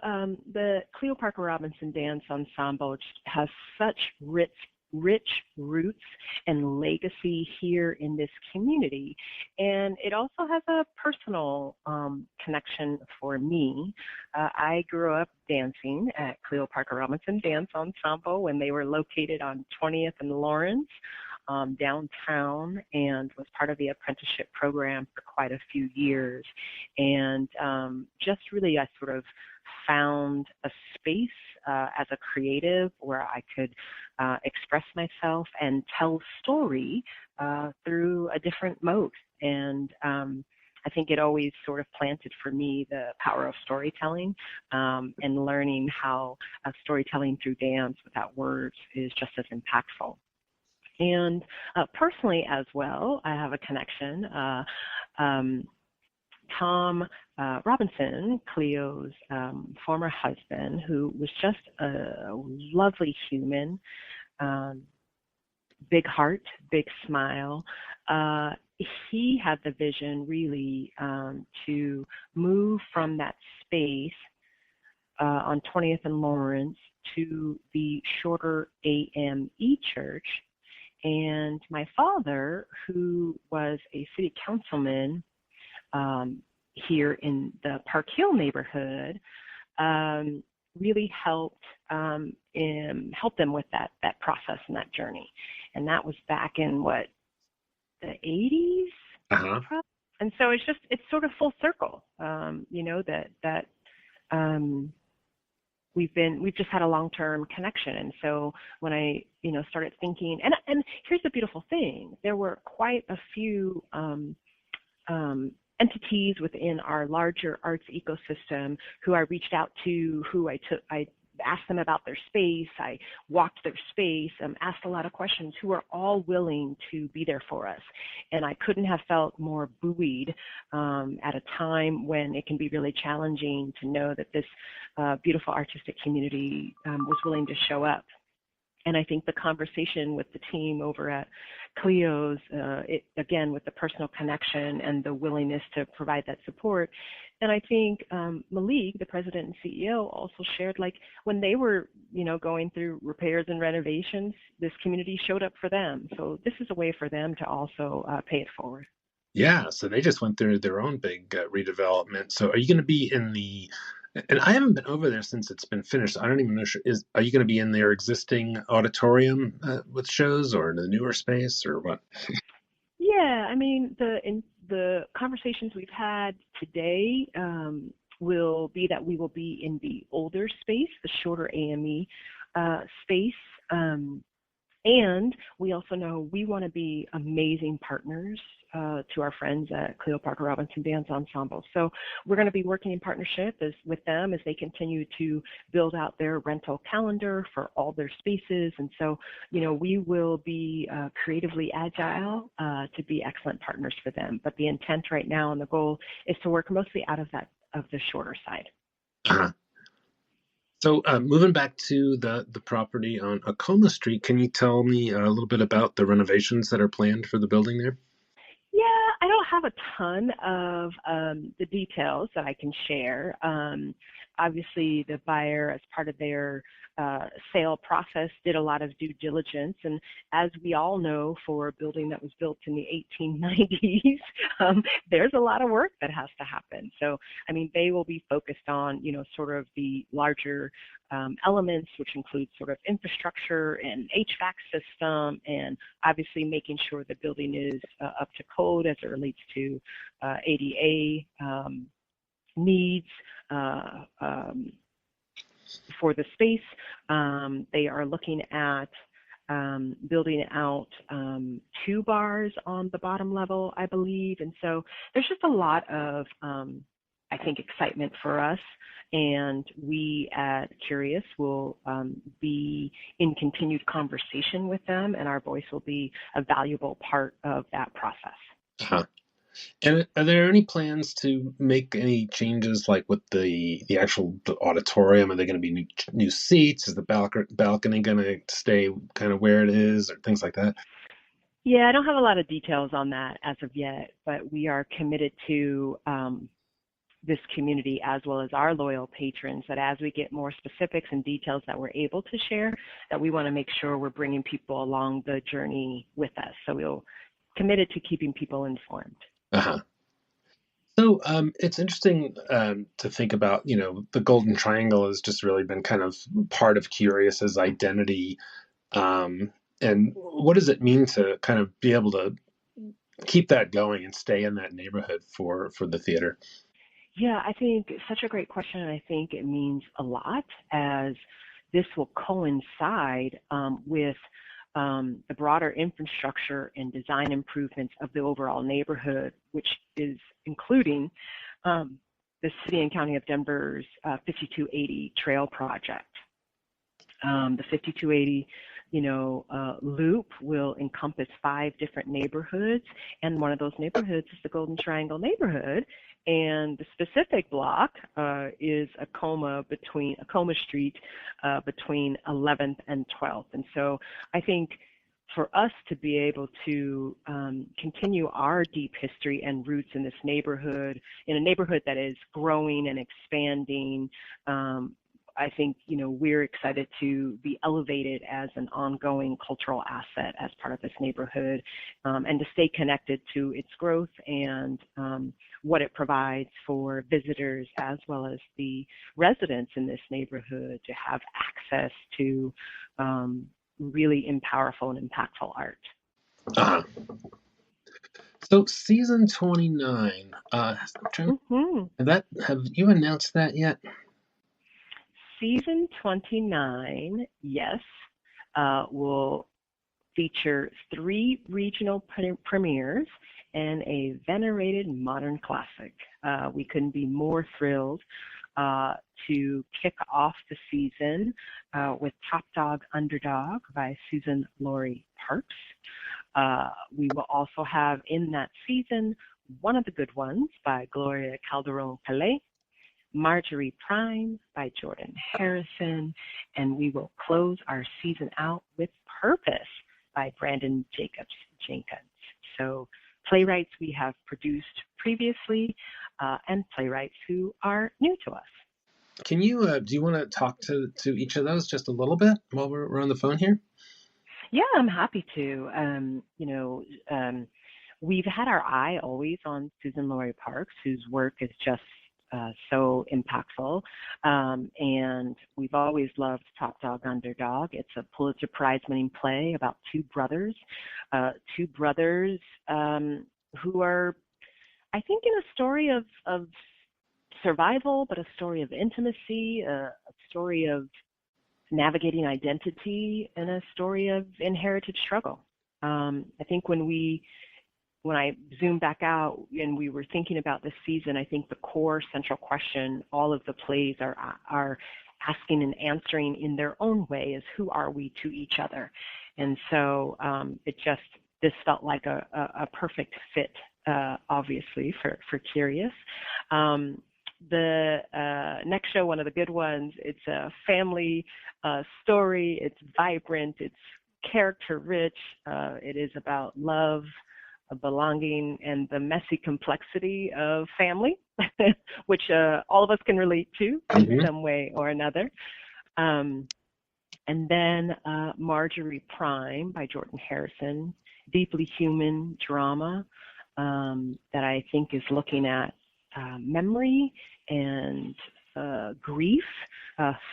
the Cleo Parker Robinson Dance Ensemble has such rich roots and legacy here in this community. And it also has a personal connection for me. I grew up dancing at Cleo Parker Robinson Dance Ensemble when they were located on 20th and Lawrence downtown, and was part of the apprenticeship program for quite a few years. And just really, I sort of found a space as a creative where I could express myself and tell story through a different mode. And I think it always sort of planted for me the power of storytelling and learning how storytelling through dance without words is just as impactful. And personally as well, I have a connection. Tom Robinson, Cleo's former husband, who was just a lovely human, big heart, big smile. He had the vision really to move from that space on 20th and Lawrence to the shorter AME church. And my father, who was a city councilman here in the Park Hill neighborhood, really helped them with that process and that journey. And that was back in the 80s. Uh-huh. And so it's sort of full circle, that we've just had a long-term connection. And so when I, started thinking, and here's the beautiful thing, there were quite a few entities within our larger arts ecosystem who I reached out to, who I asked them about their space, I walked their space, asked a lot of questions, who are all willing to be there for us. And I couldn't have felt more buoyed at a time when it can be really challenging to know that this beautiful artistic community was willing to show up. And I think the conversation with the team over at Cleo's, again, with the personal connection and the willingness to provide that support. And I think Malik, the president and CEO, also shared, like, when they were, going through repairs and renovations, this community showed up for them. So this is a way for them to also pay it forward. Yeah, so they just went through their own big redevelopment. So are you going to be in the, and I haven't been over there since it's been finished. I don't even know, are you going to be in their existing auditorium with shows, or in the newer space, or what? Yeah, I mean, the conversations we've had today will be that we will be in the older space, the shorter AME space. And we also know we want to be amazing partners to our friends at Cleo Parker Robinson Dance Ensemble. So we're going to be working in partnership with them as they continue to build out their rental calendar for all their spaces. And so, we will be creatively agile to be excellent partners for them. But the intent right now and the goal is to work mostly out of the shorter side. Uh-huh. So moving back to the property on Acoma Street, can you tell me a little bit about the renovations that are planned for the building there? Yeah, I don't have a ton of the details that I can share. Obviously, the buyer, as part of their sale process, did a lot of due diligence. And as we all know, for a building that was built in the 1890s, there's a lot of work that has to happen. So, I mean, they will be focused on, sort of the larger elements, which include sort of infrastructure and HVAC system, and obviously making sure the building is up to code as it relates to ADA needs for the space. They are looking at building out 2 bars on the bottom level, I believe. And so there's just a lot of, I think, excitement for us. And we at Curious will be in continued conversation with them, and our voice will be a valuable part of that process. Uh-huh. And are there any plans to make any changes, like with the actual auditorium? Are there going to be new seats? Is the balcony going to stay kind of where it is, or things like that? Yeah, I don't have a lot of details on that as of yet, but we are committed to this community, as well as our loyal patrons, that as we get more specifics and details that we're able to share, that we want to make sure we're bringing people along the journey with us. So we'll committed to keeping people informed. Uh-huh. So it's interesting to think about, the Golden Triangle has just really been kind of part of Curious's identity. And what does it mean to kind of be able to keep that going and stay in that neighborhood for the theater? Yeah, I think it's such a great question, and I think it means a lot, as this will coincide with the broader infrastructure and design improvements of the overall neighborhood, which is including the City and County of Denver's 5280 Trail Project. The 5280 loop will encompass 5 different neighborhoods, and one of those neighborhoods is the Golden Triangle neighborhood. And the specific block is Acoma Street between 11th and 12th. And so I think for us to be able to continue our deep history and roots in this neighborhood, in a neighborhood that is growing and expanding, I think, we're excited to be elevated as an ongoing cultural asset as part of this neighborhood, and to stay connected to its growth and what it provides for visitors as well as the residents in this neighborhood to have access to really powerful and impactful art. Uh-huh. So season 29, have you announced that yet? Season 29, yes, will feature 3 regional premieres and a venerated modern classic. We couldn't be more thrilled to kick off the season with Top Dog Underdog by Susan Laurie Parks. We will also have in that season One of the Good Ones by Gloria Calderon-Calais, Marjorie Prime by Jordan Harrison, and we will close our season out with Purpose by Brandon Jacobs Jenkins. So playwrights we have produced previously and playwrights who are new to us. Can you, do you want to talk to each of those just a little bit while we're on the phone here? Yeah, I'm happy to. We've had our eye always on Susan Laurie Parks, whose work is just so impactful. And we've always loved Top Dog Underdog. It's a Pulitzer Prize-winning play about two brothers who are, I think, in a story of survival, but a story of intimacy, a story of navigating identity, and a story of inherited struggle. I think when I zoom back out and we were thinking about this season, I think the core central question all of the plays are asking and answering in their own way is, who are we to each other? And so this felt like a perfect fit, obviously, for Curious. The next show, One of the Good Ones, it's a family story. It's vibrant. It's character rich. It is about love, belonging, and the messy complexity of family, which all of us can relate to in some way or another. And then Marjorie Prime by Jordan Harrison, deeply human drama that I think is looking at memory and grief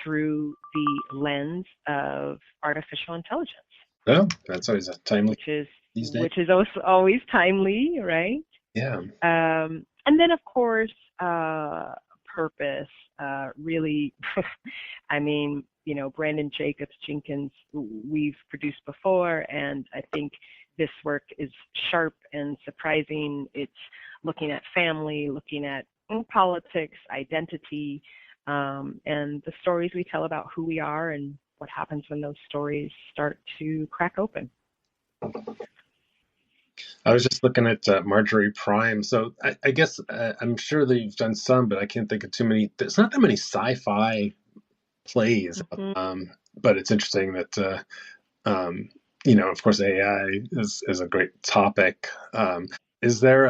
through the lens of artificial intelligence. Oh, that's always a timely. Which is also always timely, right? Yeah. And then, of course, Purpose. Really, I mean, Brandon Jacobs Jenkins, we've produced before, and I think this work is sharp and surprising. It's looking at family, looking at politics, identity, and the stories we tell about who we are and what happens when those stories start to crack open. I was just looking at Marjorie Prime. So I guess I'm sure that you've done some, but I can't think of too many. There's not that many sci-fi plays, but it's interesting that, of course, AI is a great topic. Is there,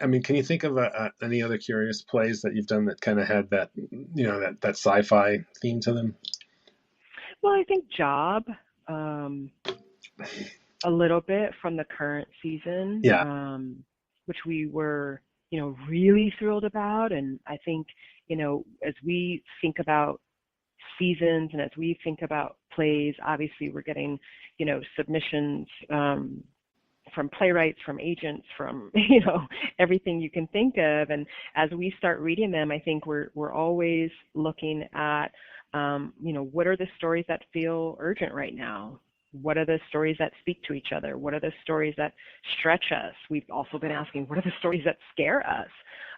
can you think of any other Curious plays that you've done that kind of had that, that sci-fi theme to them? Well, I think Job, a little bit from the current season, which we were, really thrilled about. And I think, as we think about seasons and as we think about plays, obviously we're getting, submissions from playwrights, from agents, from, everything you can think of. And as we start reading them, I think we're always looking at, what are the stories that feel urgent right now? What are the stories that speak to each other? What are the stories that stretch us? We've also been asking, what are the stories that scare us?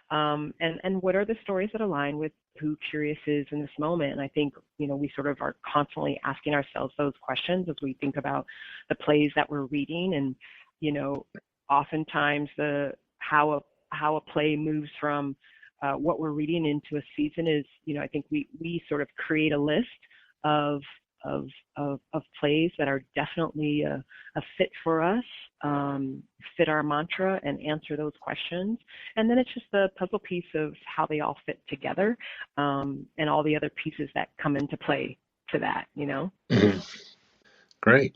And what are the stories that align with who Curious is in this moment? And I think, we sort of are constantly asking ourselves those questions as we think about the plays that we're reading. And, oftentimes how a play moves from what we're reading into a season is, I think we sort of create a list of plays that are definitely a fit for us, fit our mantra, and answer those questions. And then it's just the puzzle piece of how they all fit together, and all the other pieces that come into play to that, Mm-hmm. Great.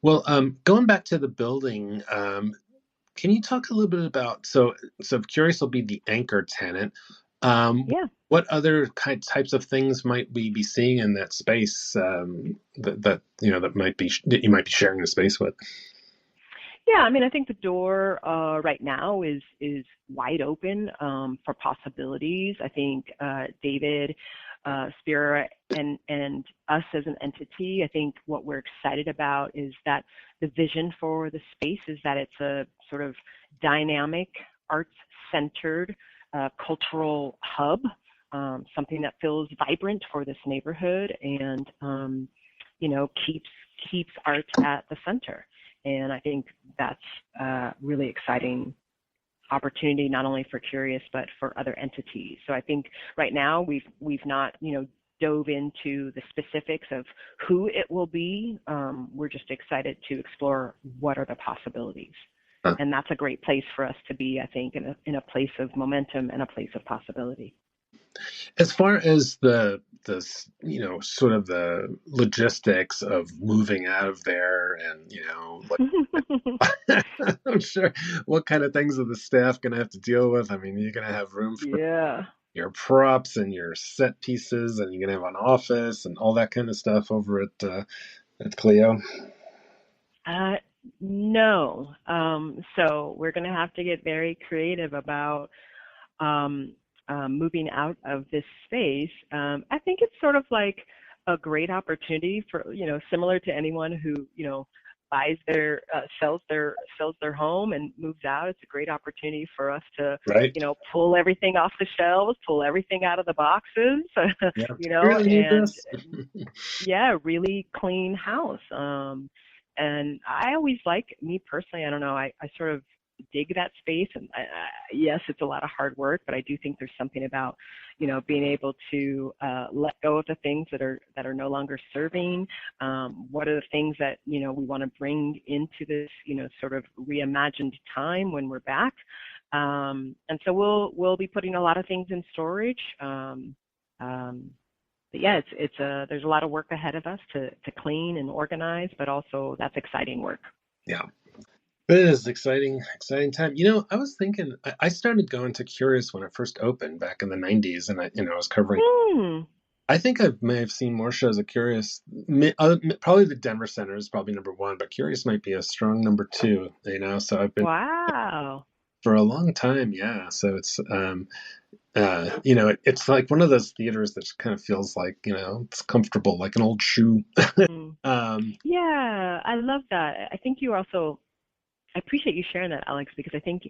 Well, going back to the building, can you talk a little bit about, so Curious will be the anchor tenant. What other types of things might we be seeing in that space that you might be sharing the space with? Yeah, I think the door right now is wide open for possibilities. I think David Spira and us as an entity. I think what we're excited about is that the vision for the space is that it's a sort of dynamic, arts-centered cultural hub, something that feels vibrant for this neighborhood and, keeps art at the center. And I think that's a really exciting opportunity, not only for Curious, but for other entities. So I think right now we've not, dove into the specifics of who it will be. We're just excited to explore what are the possibilities. And that's a great place for us to be, I think, in a place of momentum and a place of possibility. As far as the sort of the logistics of moving out of there and, I'm sure what kind of things are the staff going to have to deal with? I mean, you're going to have room for your props and your set pieces, and you're going to have an office and all that kind of stuff over at Cleo. No. So we're going to have to get very creative about moving out of this space. I think it's sort of like a great opportunity for, similar to anyone who, buys their, sells their home and moves out. It's a great opportunity for us to, pull everything off the shelves, pull everything out of the boxes, really clean house. And I always me personally, I don't know, I sort of dig that space, and yes, it's a lot of hard work, but I do think there's something about being able to let go of the things that are no longer serving. What are the things that we want to bring into this sort of reimagined time when we're back, and so we'll be putting a lot of things in storage. But yeah, there's a lot of work ahead of us to clean and organize, but also that's exciting work. Yeah. It is exciting time. I was thinking, I started going to Curious when it first opened back in the 90s, and I was covering. I think I may have seen more shows at Curious. Probably the Denver Center is probably number one, but Curious might be a strong number two. So I've been for a long time. Yeah. So it's it's like one of those theaters that kind of feels like it's comfortable, like an old shoe. Yeah, I love that. I think you also. I appreciate you sharing that, Alex, because I think,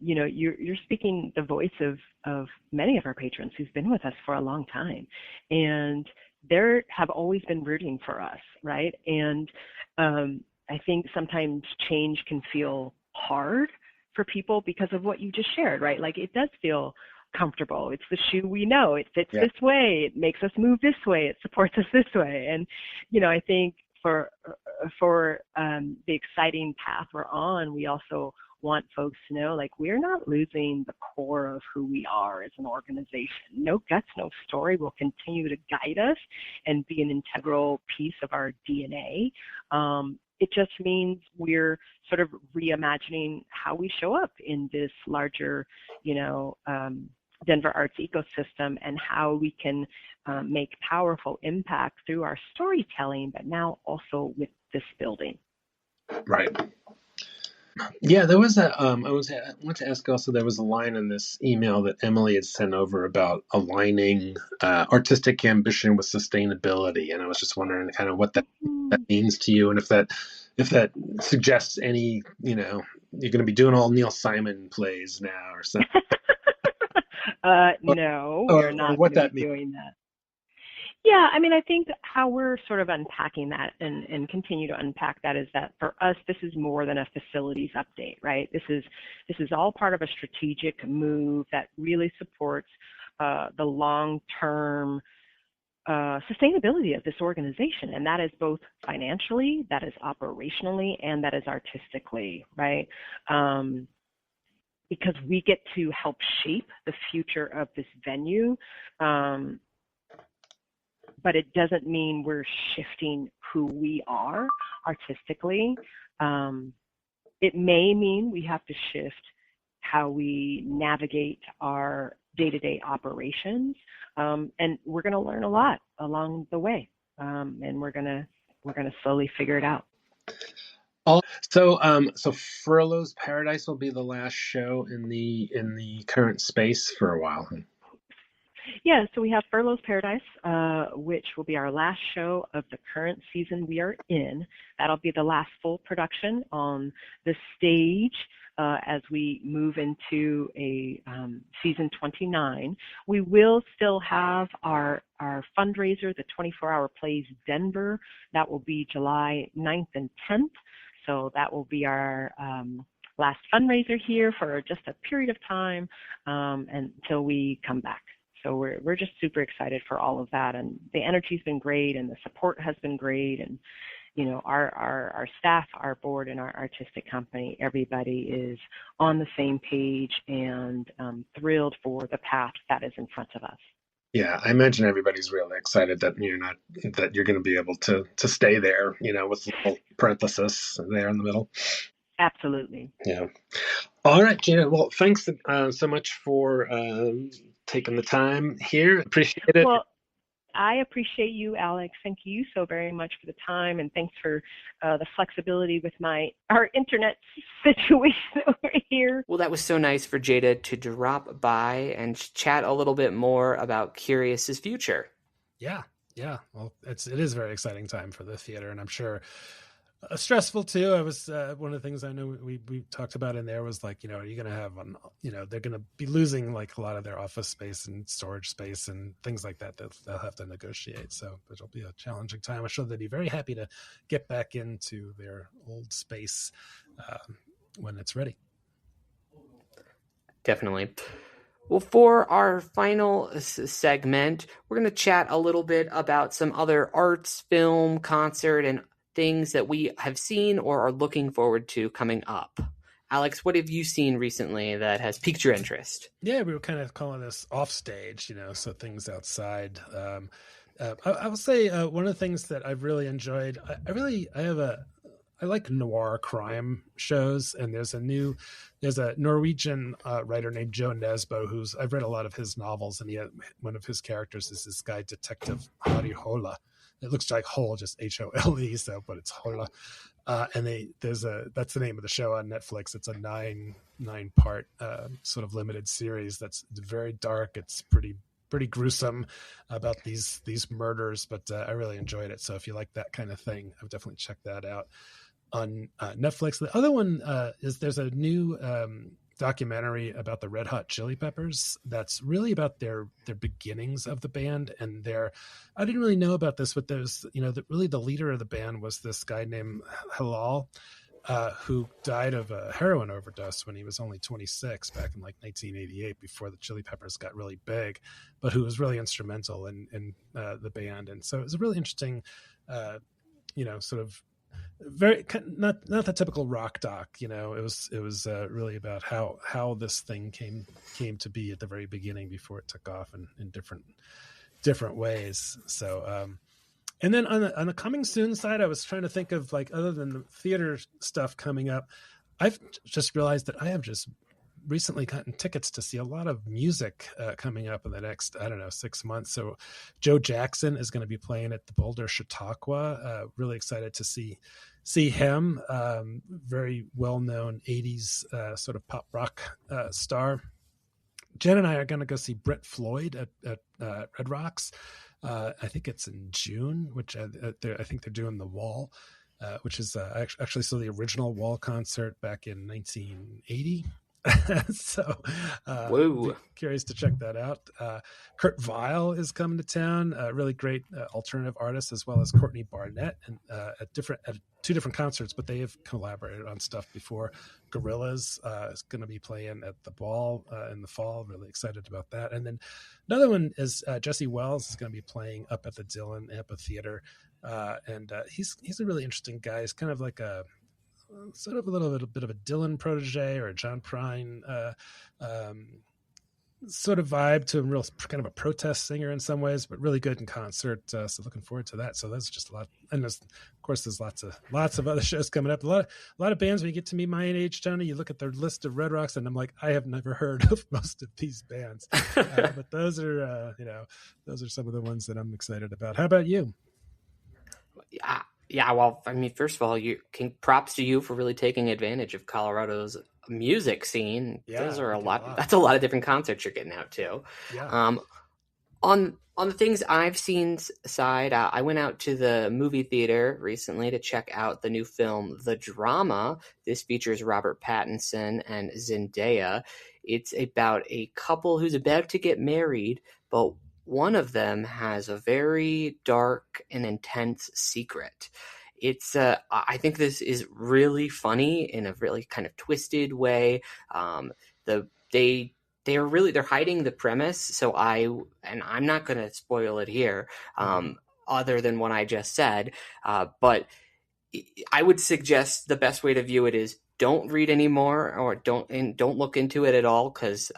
you're speaking the voice of many of our patrons who've been with us for a long time, and they have always been rooting for us, right? And I think sometimes change can feel hard for people because of what you just shared, right? Like it does feel comfortable. It's the shoe we know. It fits this way. It makes us move this way. It supports us this way. And, I think for the exciting path we're on, we also want folks to know, like, we're not losing the core of who we are as an organization. No Guts, No Story will continue to guide us and be an integral piece of our DNA. It just means we're sort of reimagining how we show up in this larger, Denver arts ecosystem, and how we can make powerful impact through our storytelling, but now also with this building. Right. Yeah, there was I want to ask also, there was a line in this email that Emily had sent over about aligning artistic ambition with sustainability, and I was just wondering kind of what that means to you, and if that suggests any, you're going to be doing all Neil Simon plays now or something. No, we're not going to be doing that. Yeah, I mean, I think how we're sort of unpacking that and continue to unpack that is that for us, this is more than a facilities update, right? This is all part of a strategic move that really supports the long-term sustainability of this organization, and that is both financially, that is operationally, and that is artistically, right? Because we get to help shape the future of this venue. But it doesn't mean we're shifting who we are artistically. It may mean we have to shift how we navigate our day-to-day operations, and we're going to learn a lot along the way, and we're going to slowly figure it out. So Furlough's Paradise will be the last show in the current space for a while. Yeah, so we have Furlough's Paradise, which will be our last show of the current season we are in. That'll be the last full production on the stage as we move into a season 29. We will still have our fundraiser, the 24-Hour Plays Denver. That will be July 9th and 10th. So that will be our last fundraiser here for just a period of time until we come back. So we're just super excited for all of that, and the energy's been great, and the support has been great, and you know our staff, our board, and our artistic company, everybody is on the same page and thrilled for the path that is in front of us. Yeah, I imagine everybody's really excited that you're going to be able to stay there, with a little parenthesis there in the middle. Absolutely. Yeah. All right, Jada. Well, thanks so much for taking the time here. Appreciate it. Well, I appreciate you, Alex. Thank you so very much for the time, and thanks for the flexibility with our internet situation over here. Well, that was so nice for Jada to drop by and chat a little bit more about Curious's future. Yeah. Well, it is a very exciting time for the theater, and I'm sure stressful too. I was one of the things I know we talked about in there was like, are you going to have they're going to be losing like a lot of their office space and storage space and things like that they'll have to negotiate. So it'll be a challenging time. I'm sure they'd be very happy to get back into their old space when it's ready. Definitely. Well, for our final segment, we're going to chat a little bit about some other arts, film, concert, and things that we have seen or are looking forward to coming up. Alex, what have you seen recently that has piqued your interest? Yeah, we were kind of calling this offstage, so things outside. I will say one of the things that I've really enjoyed, I like noir crime shows, and there's a Norwegian writer named Joe Nesbo I've read a lot of his novels, and one of his characters is this guy, Detective Harry Hola. It looks like Hole, just Hole, but it's Hola. And that's the name of the show on Netflix. It's a nine part sort of limited series that's very dark. It's pretty gruesome about these murders, but I really enjoyed it. So if you like that kind of thing, I would definitely check that out on Netflix. The other one is there's a new documentary about the Red Hot Chili Peppers that's really about their beginnings of the band, and I didn't really know about this, but there's really the leader of the band was this guy named Halal, who died of a heroin overdose when he was only 26 back in like 1988, before the Chili Peppers got really big, but who was really instrumental in the band. And so it was a really interesting sort of very not the typical rock doc. It was really about how this thing came to be at the very beginning before it took off in different ways. So and then on the coming soon side, I was trying to think of, like, other than the theater stuff coming up, I've just realized that I have just recently gotten tickets to see a lot of music coming up in the next, 6 months. So Joe Jackson is going to be playing at the Boulder Chautauqua. Really excited to see him. Very well-known 80s sort of pop rock star. Jen and I are going to go see Brett Floyd at Red Rocks. I think it's in June, which I think they're doing The Wall, which is actually the original Wall concert back in 1980. So curious to check that out. Kurt Weill is coming to town, a really great alternative artist, as well as Courtney Barnett, and at two different concerts, but they have collaborated on stuff before. Gorillaz is going to be playing at the Ball in the fall. Really excited about that. And then another one is Jesse Wells is going to be playing up at the Dillon Amphitheater, and he's a really interesting guy. He's kind of like a sort of a bit of a Dylan protege or a John Prine sort of vibe to him, real kind of a protest singer in some ways, but really good in concert. So looking forward to that. So that's just a lot. And of course, there's lots of other shows coming up. A lot of bands, when you get to me my age, Tony, you look at their list of Red Rocks and I'm like, I have never heard of most of these bands. But those are, those are some of the ones that I'm excited about. How about you? Yeah, well, I mean, first of all, props to you for really taking advantage of Colorado's music scene. Yeah, those are a lot. That's a lot of different concerts you're getting out to. Yeah. On the things I've seen side, I went out to the movie theater recently to check out the new film, The Drama. This features Robert Pattinson and Zendaya. It's about a couple who's about to get married, but one of them has a very dark and intense secret. It's I think this is really funny in a really kind of twisted way. They're hiding the premise, so I'm not going to spoil it here, other than what I just said, but I would suggest the best way to view it is don't read anymore, or don't look into it at all, because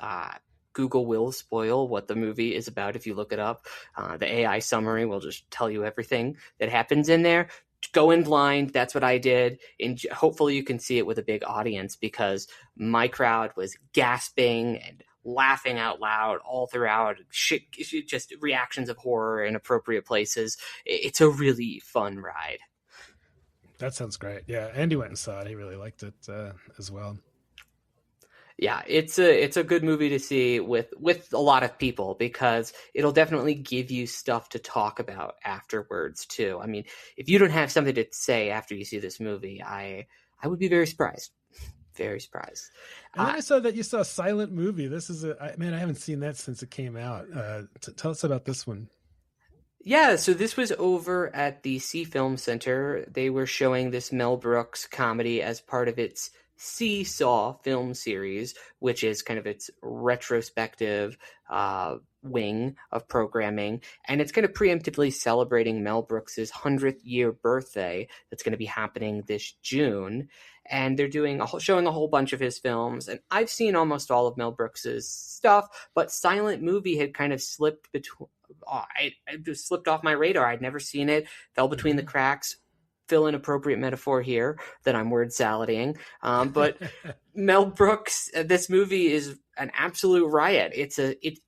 Google will spoil what the movie is about if you look it up. The AI summary will just tell you everything that happens in there. Go in blind. That's what I did. And hopefully you can see it with a big audience, because my crowd was gasping and laughing out loud all throughout. Just reactions of horror in appropriate places. It's a really fun ride. That sounds great. Yeah, Andy went and saw it. He really liked it as well. Yeah, it's a good movie to see with a lot of people, because it'll definitely give you stuff to talk about afterwards too. I mean, if you don't have something to say after you see this movie, I would be very surprised. Very surprised. And then I saw that you saw a silent movie. This is I haven't seen that since it came out. Tell us about this one. Yeah, so this was over at the Sea Film Center. They were showing this Mel Brooks comedy as part of its Seesaw film series, which is kind of its retrospective wing of programming. And it's kind of preemptively celebrating Mel Brooks's 100th year birthday that's going to be happening this June. And they're showing a whole bunch of his films. And I've seen almost all of Mel Brooks's stuff, but silent movie had kind of slipped between. It just slipped off my radar. I'd never seen it. Fell between the cracks. Fill in appropriate metaphor here that I'm word saladying. But Mel Brooks, this movie is an absolute riot. It's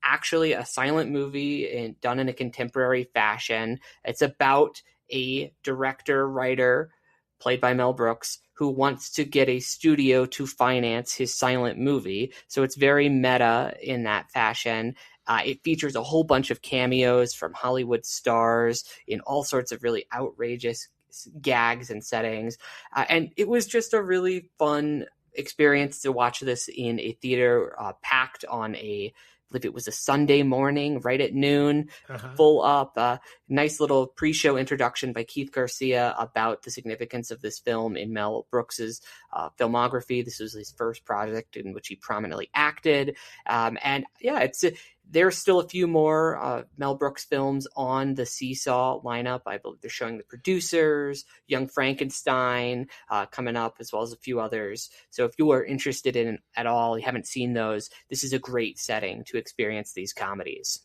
actually a silent movie done in a contemporary fashion. It's about a director-writer played by Mel Brooks who wants to get a studio to finance his silent movie. So it's very meta in that fashion. It features a whole bunch of cameos from Hollywood stars in all sorts of really outrageous gags and settings. And it was just a really fun experience to watch this in a theater packed on I believe it was a Sunday morning, right at noon, full up. Nice little pre-show introduction by Keith Garcia about the significance of this film in Mel Brooks's filmography. This was his first project in which he prominently acted. And yeah, there's still a few more Mel Brooks films on the Seesaw lineup. I believe they're showing The Producers, Young Frankenstein coming up, as well as a few others. So if you are interested in at all, you haven't seen those, this is a great setting to experience these comedies.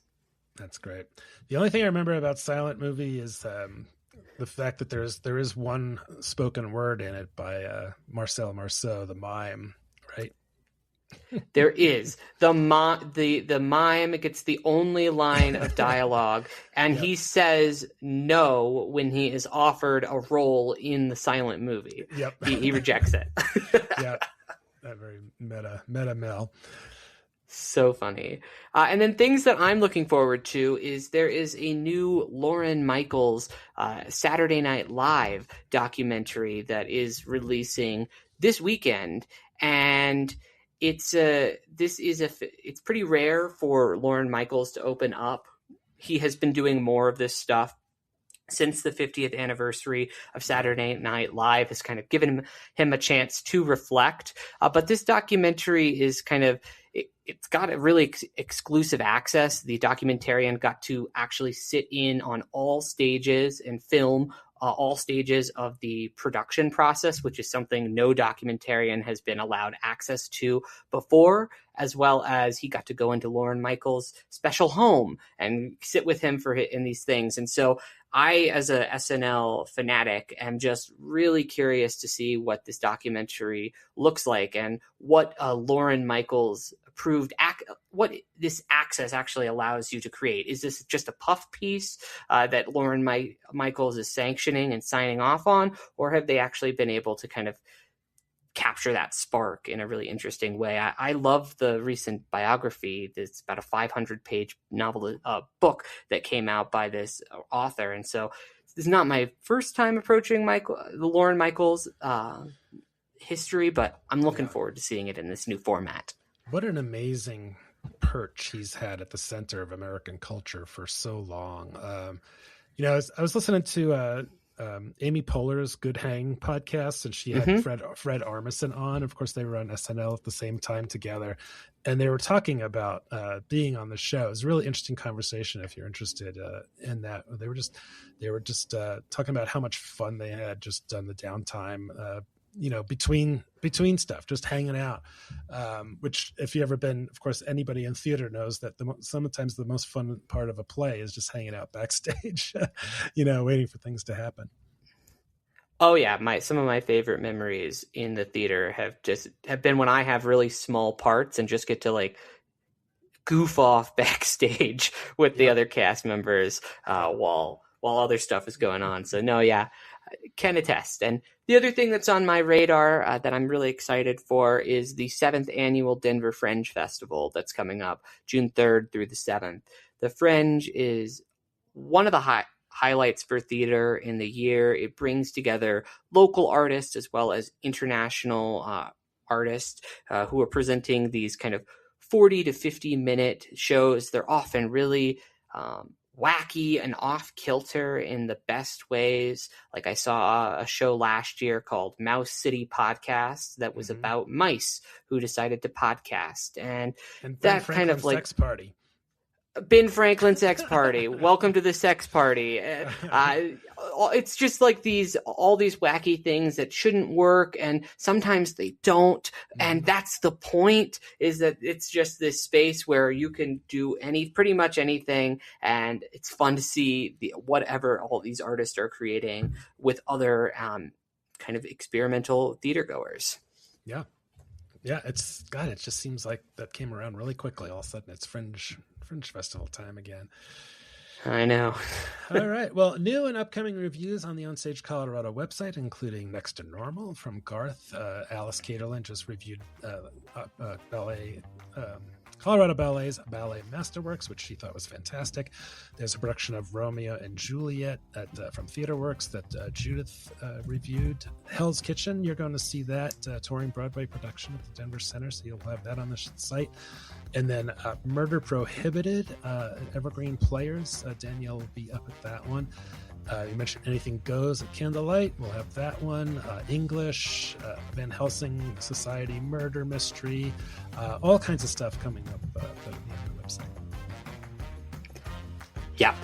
That's great. The only thing I remember about silent movie is the fact that there is one spoken word in it by Marcel Marceau, the mime, right? There is the mime gets the only line of dialogue, and he says no when he is offered a role in the silent movie. Yep, he rejects it. Yeah, that very meta Mel. So funny. And then things that I'm looking forward to is there is a new Lorne Michaels Saturday Night Live documentary that is releasing this weekend, and it's pretty rare for Lorne Michaels to open up. He has been doing more of this stuff since the 50th anniversary of Saturday Night Live has kind of given him a chance to reflect. But this documentary is kind of, it's got a really exclusive access. The documentarian got to actually sit in on all stages and film all stages of the production process, which is something no documentarian has been allowed access to before, as well as he got to go into Lorne Michaels' special home and sit with him in these things. And so I, as a SNL fanatic, am just really curious to see what this documentary looks like and what Lorne Michaels approved what this access actually allows you to create. Is this just a puff piece that Lorne Michaels is sanctioning and signing off on, or have they actually been able to kind of capture that spark in a really interesting way. I love the recent biography. It's about a 500-page novel book that came out by this author. And so this is not my first time approaching the Lorne Michaels history, but I'm looking forward to seeing it in this new format. What an amazing perch he's had at the center of American culture for so long. I was listening to Amy Poehler's Good Hang podcast, and she had Fred Armisen on. Of course, they were on SNL at the same time together, and they were talking about being on the show. It was a really interesting conversation if you're interested in that. They were just talking about how much fun they had just on the downtime, between stuff, just hanging out, which if you've ever been, of course, anybody in theater knows that sometimes the most fun part of a play is just hanging out backstage, waiting for things to happen. Oh yeah, some of my favorite memories in the theater have been when I have really small parts and just get to like goof off backstage with the other cast members while other stuff is going on. So no, yeah, can attest. And the other thing that's on my radar that I'm really excited for is the 7th annual Denver Fringe Festival that's coming up June 3rd through the 7th. The Fringe is one of the highlights for theater in the year. It brings together local artists as well as international artists who are presenting these kind of 40 to 50 minute shows. They're often really wacky and off kilter in the best ways. Like I saw a show last year called Mouse City Podcast that was about mice who decided to podcast, and that kind of like sex party. Ben Franklin's sex party. Welcome to the sex party. It's just like all these wacky things that shouldn't work, and sometimes they don't. And that's the point, is that it's just this space where you can do pretty much anything, and it's fun to see whatever all these artists are creating with other kind of experimental theater goers. Yeah. Yeah, it just seems like that came around really quickly. All of a sudden it's Fringe Festival time again. I know. All right. Well, new and upcoming reviews on the OnStage Colorado website, including Next to Normal from Garth. Alice Caterlin just reviewed ballet, Colorado Ballet's Ballet Masterworks, which she thought was fantastic. There's a production of Romeo and Juliet from Theatreworks that Judith reviewed. Hell's Kitchen, you're going to see that touring Broadway production at the Denver Center, so you'll have that on the site. And then Murder Prohibited, Evergreen Players. Danielle will be up at that one. You mentioned Anything Goes at Candlelight. We'll have that one. English, Van Helsing Society Murder Mystery, all kinds of stuff coming up that'll be on the website. Yeah.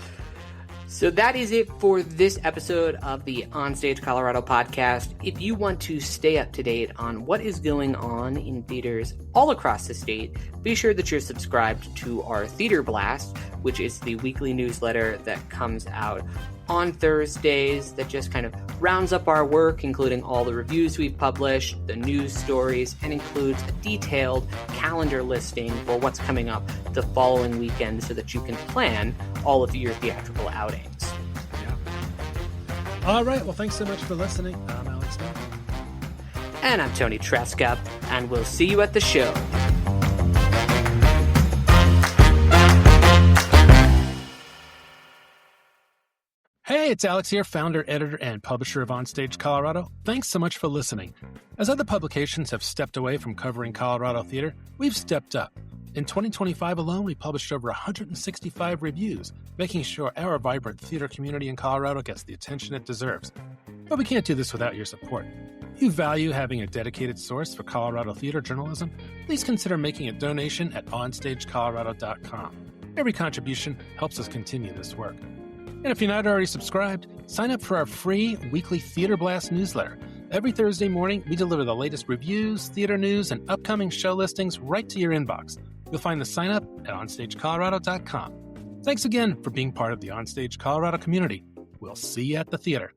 So that is it for this episode of the OnStage Colorado podcast. If you want to stay up to date on what is going on in theaters all across the state, be sure that you're subscribed to our Theater Blast, which is the weekly newsletter that comes out on Thursdays that just kind of rounds up our work, including all the reviews we've published, the news stories, and includes a detailed calendar listing for what's coming up the following weekend so that you can plan all of your theatrical outings. Yeah. All right. Well, thanks so much for listening. I'm Alex Miller. And I'm Toni Tresca, and we'll see you at the show. Hey, it's Alex here, founder, editor, and publisher of OnStage Colorado. Thanks so much for listening. As other publications have stepped away from covering Colorado theater, we've stepped up. In 2025 alone, we published over 165 reviews, making sure our vibrant theater community in Colorado gets the attention it deserves. But we can't do this without your support. If you value having a dedicated source for Colorado theater journalism, please consider making a donation at onstagecolorado.com. Every contribution helps us continue this work. And if you're not already subscribed, sign up for our free weekly Theater Blast newsletter. Every Thursday morning, we deliver the latest reviews, theater news, and upcoming show listings right to your inbox. You'll find the sign up at onstagecolorado.com. Thanks again for being part of the OnStage Colorado community. We'll see you at the theater.